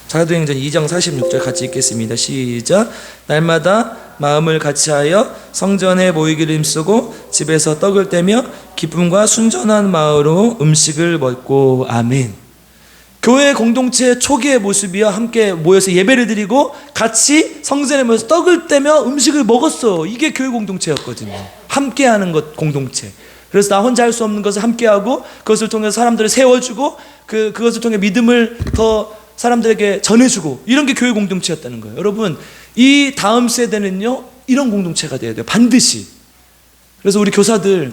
사도행전 2장 46절 같이 읽겠습니다. 시작. 날마다 마음을 같이하여 성전에 모이기를 힘쓰고 집에서 떡을 떼며 기쁨과 순전한 마음으로 음식을 먹고. 아멘. 교회 공동체 초기의 모습이야. 함께 모여서 예배를 드리고 같이 성전에 모여서 떡을 떼며 음식을 먹었어. 이게 교회 공동체였거든요. 함께하는 것, 공동체. 그래서 나 혼자 할 수 없는 것을 함께하고 그것을 통해서 사람들을 세워주고 그것을 통해 믿음을 더 사람들에게 전해주고, 이런 게 교회 공동체였다는 거예요. 여러분, 이 다음 세대는요, 이런 공동체가 돼야 돼요. 반드시. 그래서 우리 교사들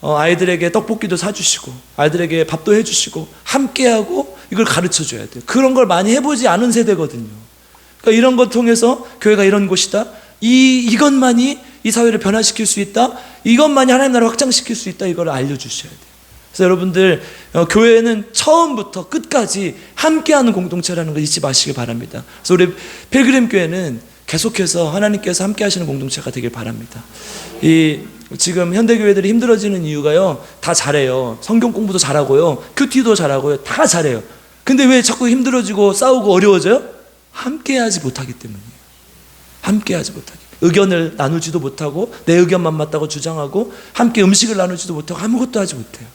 아이들에게 떡볶이도 사주시고 아이들에게 밥도 해주시고 함께하고 이걸 가르쳐줘야 돼요. 그런 걸 많이 해보지 않은 세대거든요. 그러니까 이런 것 통해서 교회가 이런 곳이다, 이것만이 이 사회를 변화시킬 수 있다, 이것만이 하나님 나라를 확장시킬 수 있다, 이걸 알려주셔야 돼요. 그래서 여러분들, 교회는 처음부터 끝까지 함께하는 공동체라는 걸 잊지 마시기 바랍니다. 그래서 우리 필그림 교회는 계속해서 하나님께서 함께하시는 공동체가 되길 바랍니다. 지금 현대교회들이 힘들어지는 이유가요, 다 잘해요. 성경 공부도 잘하고요, 큐티도 잘하고요, 다 잘해요. 근데 왜 자꾸 힘들어지고 싸우고 어려워져요? 함께하지 못하기 때문이에요. 함께하지 못하기. 의견을 나누지도 못하고 내 의견만 맞다고 주장하고 함께 음식을 나누지도 못하고 아무것도 하지 못해요.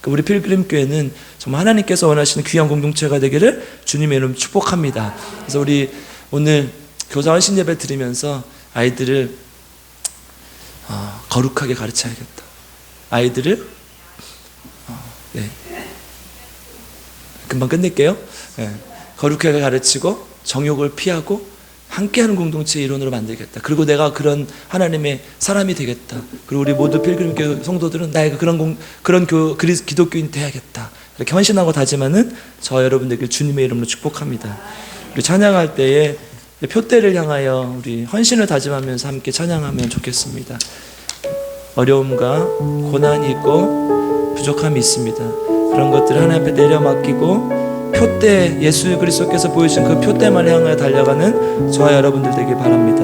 우리 필그림 교회는 정말 하나님께서 원하시는 귀한 공동체가 되기를 주님의 이름 축복합니다. 그래서 우리 오늘 교사 헌신 예배 드리면서 아이들을 거룩하게 가르쳐야겠다. 아이들을 금방 끝낼게요. 거룩하게 가르치고 정욕을 피하고 함께하는 공동체의 일원으로 만들겠다. 그리고 내가 그런 하나님의 사람이 되겠다. 그리고 우리 모두 필그림교회 성도들은 나의 그런 기독교인 돼야겠다. 이렇게 헌신하고 다짐하는 저 여러분들께 주님의 이름으로 축복합니다. 우리 찬양할 때에 표대를 향하여 우리 헌신을 다짐하면서 함께 찬양하면 좋겠습니다. 어려움과 고난이 있고 부족함이 있습니다. 그런 것들을 하나님 앞에 내려 맡기고 표대, 예수 그리스도께서 보여주신 그 표대만 향하여 달려가는 저와 여러분들 되길 바랍니다.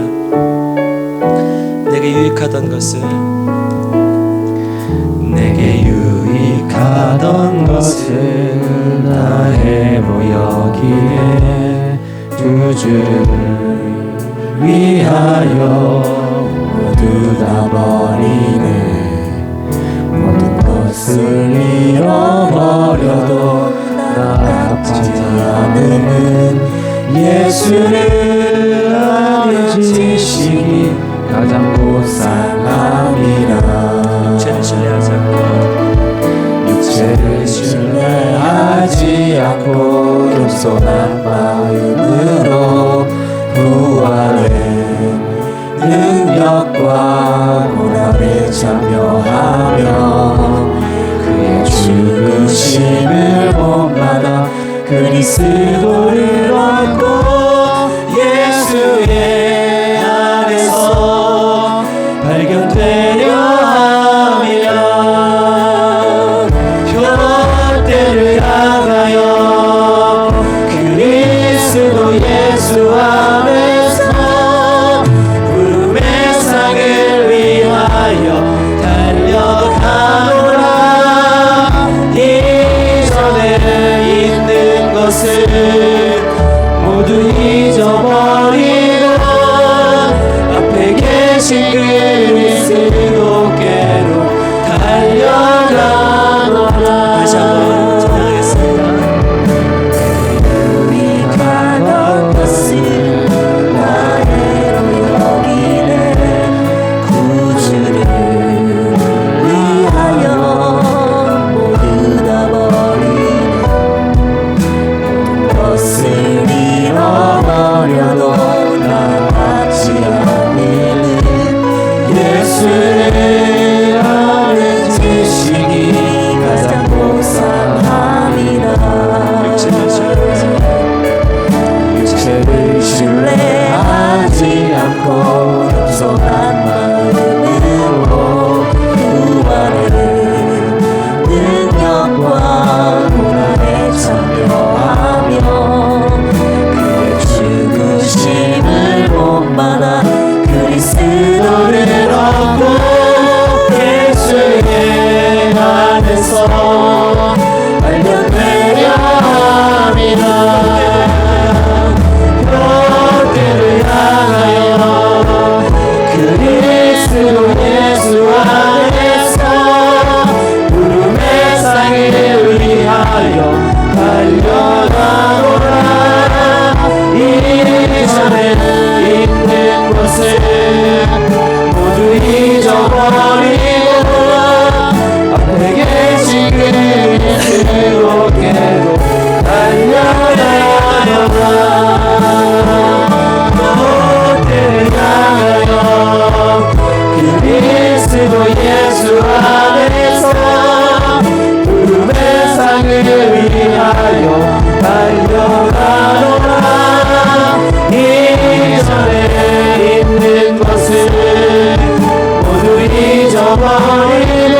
내게 유익하던 것을, 내게 유익하던 것을 다 해로 여기에 주 주를 위하여 모두 다 버리네. 모든 것을 잃어버려도 아프지 않음은 예수를 알지시기 가장 고상함이라. 육체를 신뢰하지 않고 육체를 신뢰하지 않고 겸손한 마음으로 부활의 능력과 안에 참여하며 그의 죽으심을 본받아 그리스도를 얻고 예수의 안에서 발견되려 함이라. 표대를 향하여 그리스도 예수 안에서 부름의 상을 위하여 달려가노라. 이전에 있는 것을 모두 잊어버리고 앞에 계신 그리스도께로 달려가노라. 다시 한번 찬양하겠습니다. 우리가 것을 나의로 여기네 구주를 위하여 모두 다 버리네 것을 잃어버려도 나같지 않는 예수를 아는 지식이 가장 보상함이라. 육체를 신뢰하지 않고 겸손한 마음으로 구원의 능력과 고난에 참여하며 그의 죽으심을 본받아 그리스도를 얻고 예수의 안에서 발견되려 함이라. 표대를 향하여 그리스도 예수 안에서 부름의 상을 위하여 달려가노라. 이전에 있는 것을 모두 잊어버리고 앞에 계신 그리스도께로 달려가노라. 표대를 향하여 그리스도 예수 안에서 부름의 상을 위하여 달려가노라. 이전에 있는 것을 모두 잊어버리고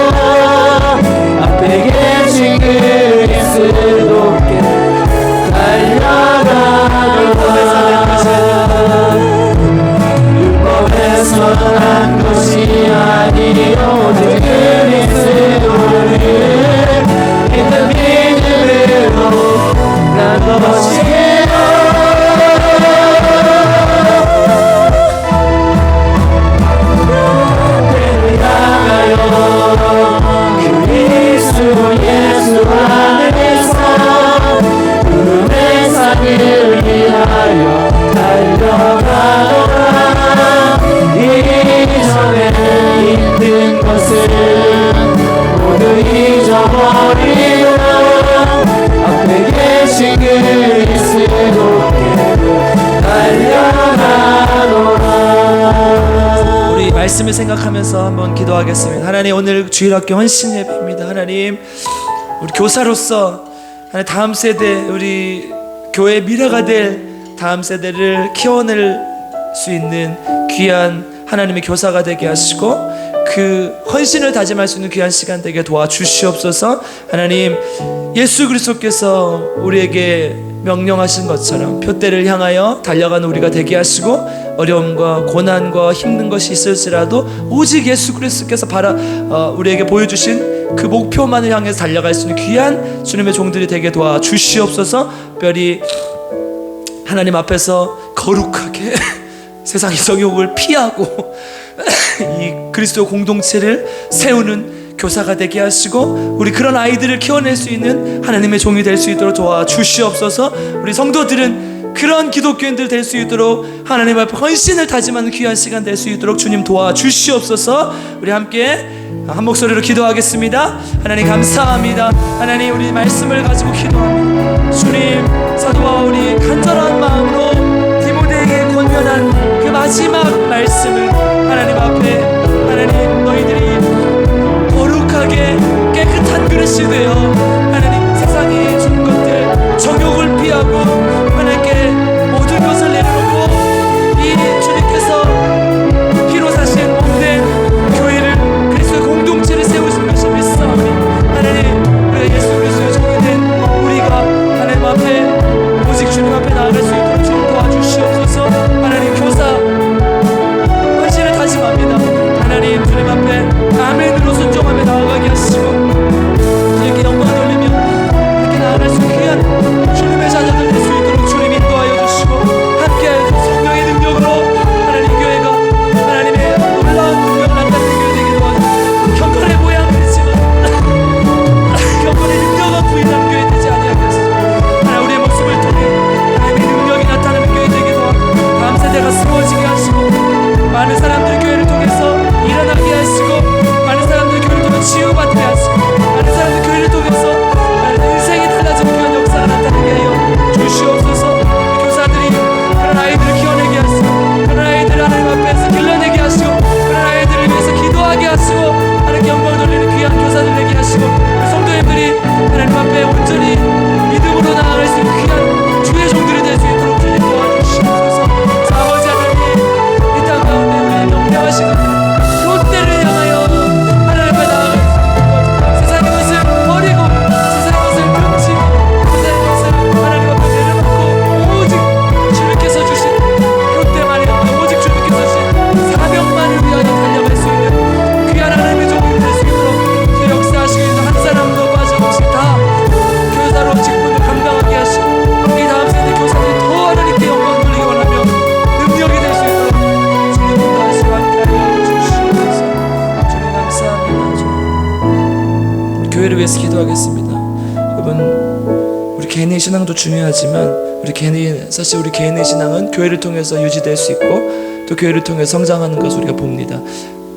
앞에 계신 그리스도께 달려가노라. 율법에서 난 것이 아니요 오직 그리스도를 있는 믿음으로 난 것이요. 그리스도 예수 안에서 부름의 상을 위하여 달려가노라. 이전에 있는 것을 모두 잊어버리고 앞에 계신 그리스도께로 달려가노라. 우리 말씀을 생각하면서 한번 기도하겠습니다. 하나님, 오늘 주일학교 헌신 예배입니다. 하나님, 우리 교사로서 하나님, 다음 세대, 우리 교회의 미래가 될 다음 세대를 키워낼 수 있는 귀한 하나님의 교사가 되게 하시고 그 헌신을 다짐할 수 있는 귀한 시간 되게 도와주시옵소서. 하나님, 예수 그리스도께서 우리에게 명령하신 것처럼 표대를 향하여 달려가는 우리가 되게 하시고 어려움과 고난과 힘든 것이 있을지라도 오직 예수 그리스도께서 우리에게 보여주신 그 목표만을 향해서 달려갈 수 있는 귀한 주님의 종들이 되게 도와주시옵소서. 특별히 하나님 앞에서 거룩하게 세상의 정욕을 피하고 이 그리스도 공동체를 세우는 교사가 되게 하시고 우리 그런 아이들을 키워낼 수 있는 하나님의 종이 될 수 있도록 도와주시옵소서. 우리 성도들은 그런 기독교인들 될 수 있도록 하나님 앞에 헌신을 다짐하는 귀한 시간 될 수 있도록 주님 도와주시옵소서. 우리 함께 한 목소리로 기도하겠습니다. 하나님 감사합니다. 하나님, 우리 말씀을 가지고 기도합니다. 주님, 사도 바울이 간절한 마음으로 디모데에게 권면한 그 마지막 말씀을 하나님 앞에, 하나님, 너희들이 기도하겠습니다. 여러분, 우리 개인의 신앙도 중요하지만 사실 우리 개인의 신앙은 교회를 통해서 유지될 수 있고 또 교회를 통해 성장하는 것을 우리가 봅니다.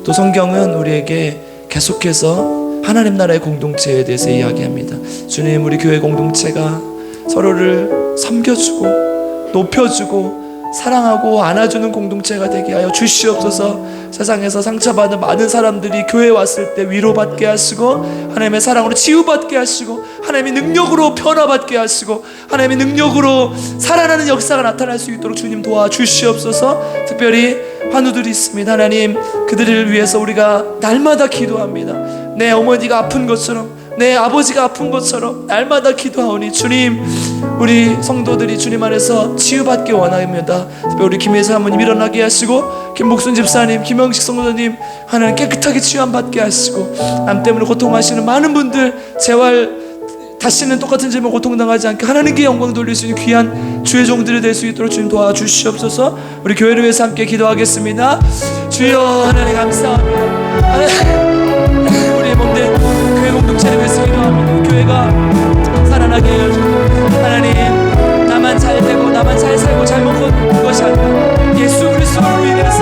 또 성경은 우리에게 계속해서 하나님 나라의 공동체에 대해서 이야기합니다. 주님, 우리 교회 공동체가 서로를 섬겨주고 높여주고 사랑하고 안아주는 공동체가 되게 하여 주시옵소서. 세상에서 상처받은 많은 사람들이 교회에 왔을 때 위로받게 하시고 하나님의 사랑으로 치유받게 하시고 하나님의 능력으로 변화받게 하시고 하나님의 능력으로 살아나는 역사가 나타날 수 있도록 주님 도와주시옵소서. 특별히 환우들이 있습니다. 하나님, 그들을 위해서 우리가 날마다 기도합니다. 내 어머니가 아픈 것처럼, 내 아버지가 아픈 것처럼 날마다 기도하오니 주님, 우리 성도들이 주님 안에서 치유받기 원합니다. 특별히 우리 김혜사 사모님 일어나게 하시고 김복순 집사님, 김영식 성도님 하나님 깨끗하게 치유받게 하시고 암 때문에 고통하시는 많은 분들 재활 다시는 똑같은 질문 고통당하지 않게 하나님께 영광 돌릴 수 있는 귀한 주의 종들이 될 수 있도록 주님 도와주시옵소서. 우리 교회를 위해서 함께 기도하겠습니다. 주여 하나님 감사합니다. 하나님, 우리의 몸된 교회 공동체를 위해서 기도합니다. 교회가 살아나게 해주시고 하나님, 나만 잘 되고 나만 잘 살고 잘 먹고 그것이 아니라 예수 그리스도로 인해서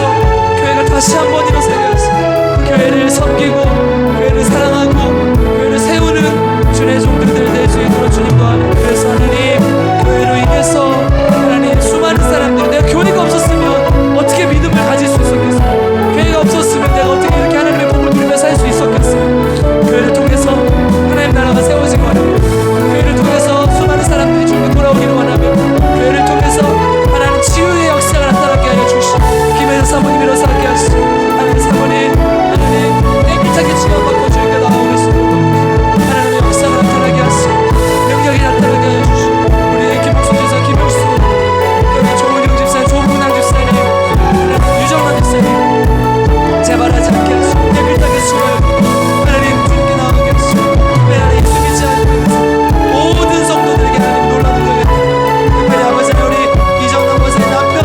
교회가 다시 한번 일어서게 하시고 그 교회를 섬기고 교회를 사랑하고 교회를 세우는 주의 종들이 될 수 있도록 주님 도와주시옵소서. 그래서 하나님, 교회로 인해서 하나님 수많은 사람들이 내가 교회가 없었으면 어떻게 믿음을 가질 수 있었겠어요? 교회가 없었으면 내가 어떻게 이렇게 하나님의 복을 누리며 살 수 있었겠어요? 교회를 통해서 하나님 나라가 세워지기 원합니다. 교회를 통해서 수많은 사람들이 주님께 돌아오기를 원하며 교회를 통해서 하나님 치유의 역사가 나타나게 하여 주시고 김혜자 사모님 일어서게 하시고 하나님 사모님 하나님 깨끗하게 치유받고 주님께 나오고 있습니다. 하나님의 역사가 나타나게 하시고 능력이 나타나게 하여 주시고 우리 김복순 집사, 김영수 조은영 집사님, 조문랑 집사님, 유정란 집사님 재발하지 않게 하시고 깨끗하게 치유하여 하나님 주님께 나오게 하시고 하나님 예수 믿지 않는 모든 성도들에게 하나님 놀라운 능력을 특별히 아버지 우리 이정남 권사님 남편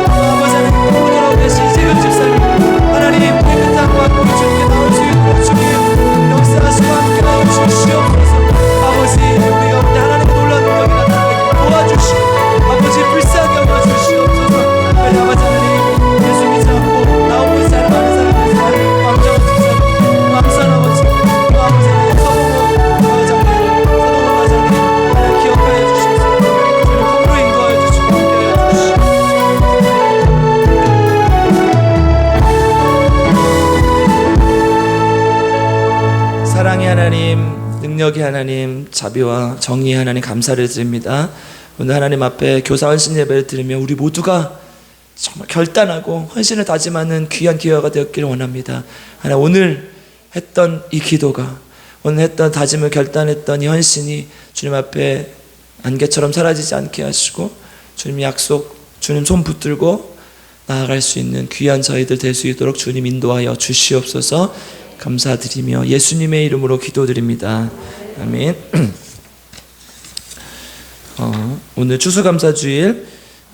아버지 하나님 돌아오게 하신 이재근 집사님 하나님 깨끗한 마음으로 주님께 나올 수 있도록 주님 역사하시고 함께 하여 주시옵소서. 아버지, 우리 가운데 하나님의 놀라운 능력이 나타나게 도와주시고 아버지 불쌍히 여겨주시옵소서. 특별히 아버지 하나님 예수 믿지 않고 나오고 있는 많은 사람들 왕정원 집사님, 왕산 아버지, 또 아버지 하나님 서동호 장로님, 서동호 마장님 하나님 기억하여 주시옵소서. 주님 법으로 인도하여 주시고 함께하여 주시옵소서. 사랑의 하나님, 능력의 하나님, 자비와 정의의 하나님 감사를 드립니다. 오늘 하나님 앞에 교사 헌신 예배를 드리며 우리 모두가 정말 결단하고 헌신을 다짐하는 귀한 기회가 되었기를 원합니다. 하나님, 오늘 했던 이 기도가, 오늘 했던 다짐을 결단했던 이 헌신이 주님 앞에 안개처럼 사라지지 않게 하시고 주님 약속, 주님 손 붙들고 나아갈 수 있는 귀한 저희들 될 수 있도록 주님 인도하여 주시옵소서. 감사드리며 예수님의 이름으로 기도드립니다. 아멘. 오늘 추수감사주일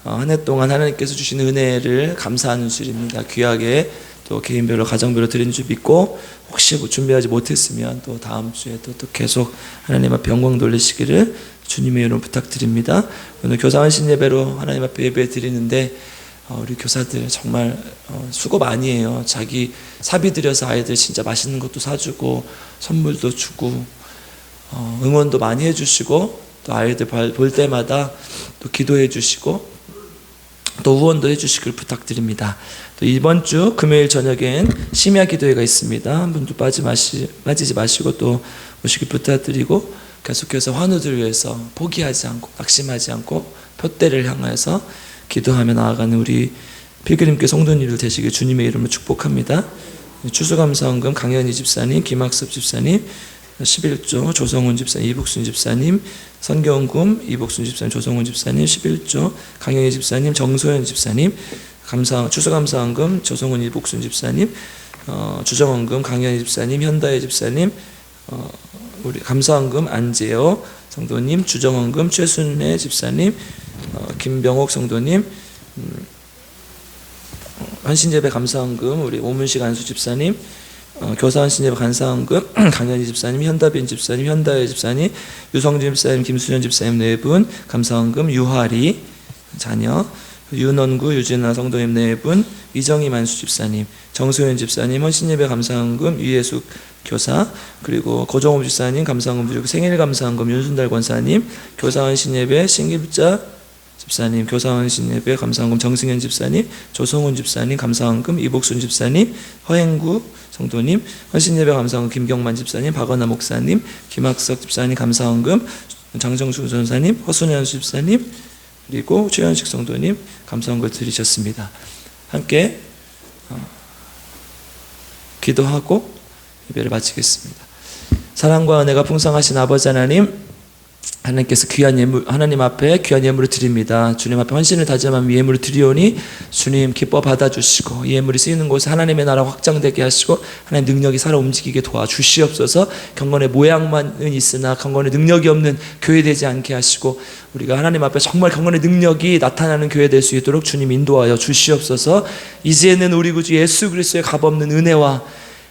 한 해 동안 하나님께서 주신 은혜를 감사하는 주일입니다. 귀하게 또 개인별로 가정별로 드리는 줄 믿고 혹시 준비하지 못했으면 또 다음 주에 또 계속 하나님 앞에 영광 돌리시기를 주님의 이름으로 부탁드립니다. 오늘 교사 헌신 예배로 하나님 앞에 예배 드리는데 우리 교사들 정말 수고 많이 해요. 자기 사비 들여서 아이들 진짜 맛있는 것도 사주고 선물도 주고 응원도 많이 해주시고 또 아이들 볼 때마다 또 기도해 주시고 또 후원도 해주시길 부탁드립니다. 또 이번 주 금요일 저녁엔 심야 기도회가 있습니다. 한 분도 빠지지 마시고 또 오시길 부탁드리고 계속해서 환우들 위해서 포기하지 않고 낙심하지 않고 표대를 향하여서 기도하며 나아가는 우리 필그림교 성도님들 되시길 주님의 이름으로 축복합니다. 추수감사원금 강현희 집사님, 김학섭 집사님, 11조 조성훈 집사님, 이복순 집사님, 선경금 이복순 집사님, 조성훈 집사님, 11조 강현희 집사님, 정소연 집사님, 추수감사원금 조성훈 이복순 집사님, 주정원금 강현희 집사님, 현다혜 집사님, 우리 감사원금 안재호 성도님, 주정원금 최순애 집사님, 김병옥 성도님, 헌신예배 감사원금 우리 오문식 안수 집사님, 교사원 신예배 간사원금 강현희 집사님, 현다빈 집사님, 현다혜 집사님, 유성진 집사님, 김수현 집사님 네 분 감사원금, 유하리 자녀, 윤원구 유진아 성도님 네 분, 이정희 만수 집사님, 정소연 집사님 헌신예배 감사원금, 유예숙 교사, 그리고 고정호 집사님 감사원금 그리고 생일 감사원금, 윤순달 권사님, 교사원 신예배 신길자 집사님, 교사원 신예배 감사원금 정승현 집사님, 조성훈 집사님 감사원금, 이복순 집사님, 허행구 성도님, 헌신예배 감사원금 김경만 집사님, 박원아 목사님, 김학석 집사님 감사원금, 장정수 전사님, 허순현 집사님, 그리고 최현식 성도님 감사원금 드리셨습니다. 함께 기도하고 예배를 마치겠습니다. 사랑과 은혜가 풍성하신 아버지 하나님, 하나님께서 귀한 예물, 하나님 앞에 귀한 예물을 드립니다. 주님 앞에 헌신을 다짐하며 예물을 드리오니 주님 기뻐 받아주시고 이 예물이 쓰이는 곳에 하나님의 나라 확장되게 하시고 하나님 능력이 살아 움직이게 도와주시옵소서. 경건의 모양만은 있으나 경건의 능력이 없는 교회 되지 않게 하시고 우리가 하나님 앞에 정말 경건의 능력이 나타나는 교회 될 수 있도록 주님 인도하여 주시옵소서. 이제는 우리 구주 예수 그리스도의 값없는 은혜와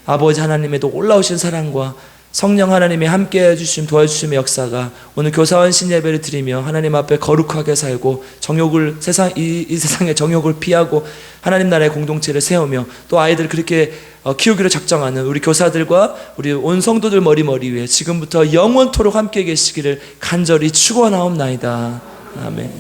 아버지 하나님의 또 올라오신 사랑과 성령 하나님이 함께 해주심 도와주심의 역사가 오늘 교사원 신예배를 드리며 하나님 앞에 거룩하게 살고 정욕을 이 세상의 정욕을 피하고 하나님 나라의 공동체를 세우며 또 아이들을 그렇게 키우기로 작정하는 우리 교사들과 우리 온 성도들 머리 위에 지금부터 영원토록 함께 계시기를 간절히 축원하옵나이다. 아멘.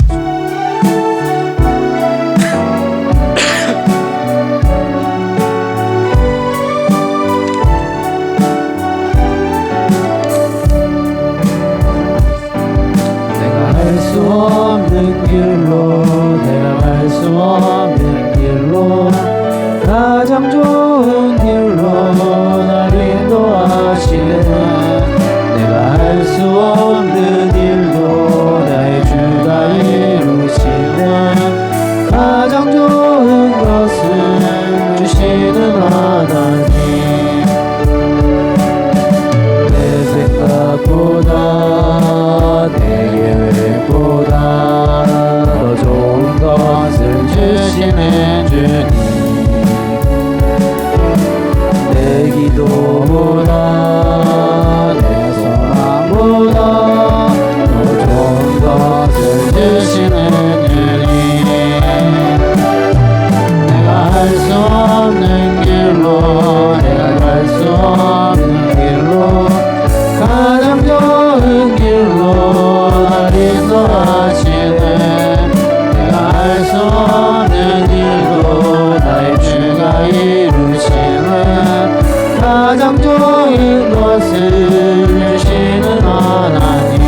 없는 길로 내가 갈 수 없는 길로 가장 좋은 길로 날 인도하시는 내가 할 수 없는 일도 나의 주가 이루시는 가장 좋은 것을 주시는 하나님 내 생각보다 내 계획보다 더 좋은 것을 주시는 주님 내 기도보다 내 소망보다 더 좋은 것을 주시는 주님 내가 할 수 없는 길로 내가 갈 수 없는 길로 가장 좋은 길로 날 인도하시네 내가 할 수 없는 일도 나의 주가 이루시는 가장 좋은 것을 주시는 하나님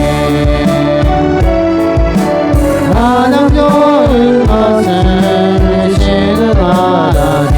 가장 좋은 것을 주시는 하나님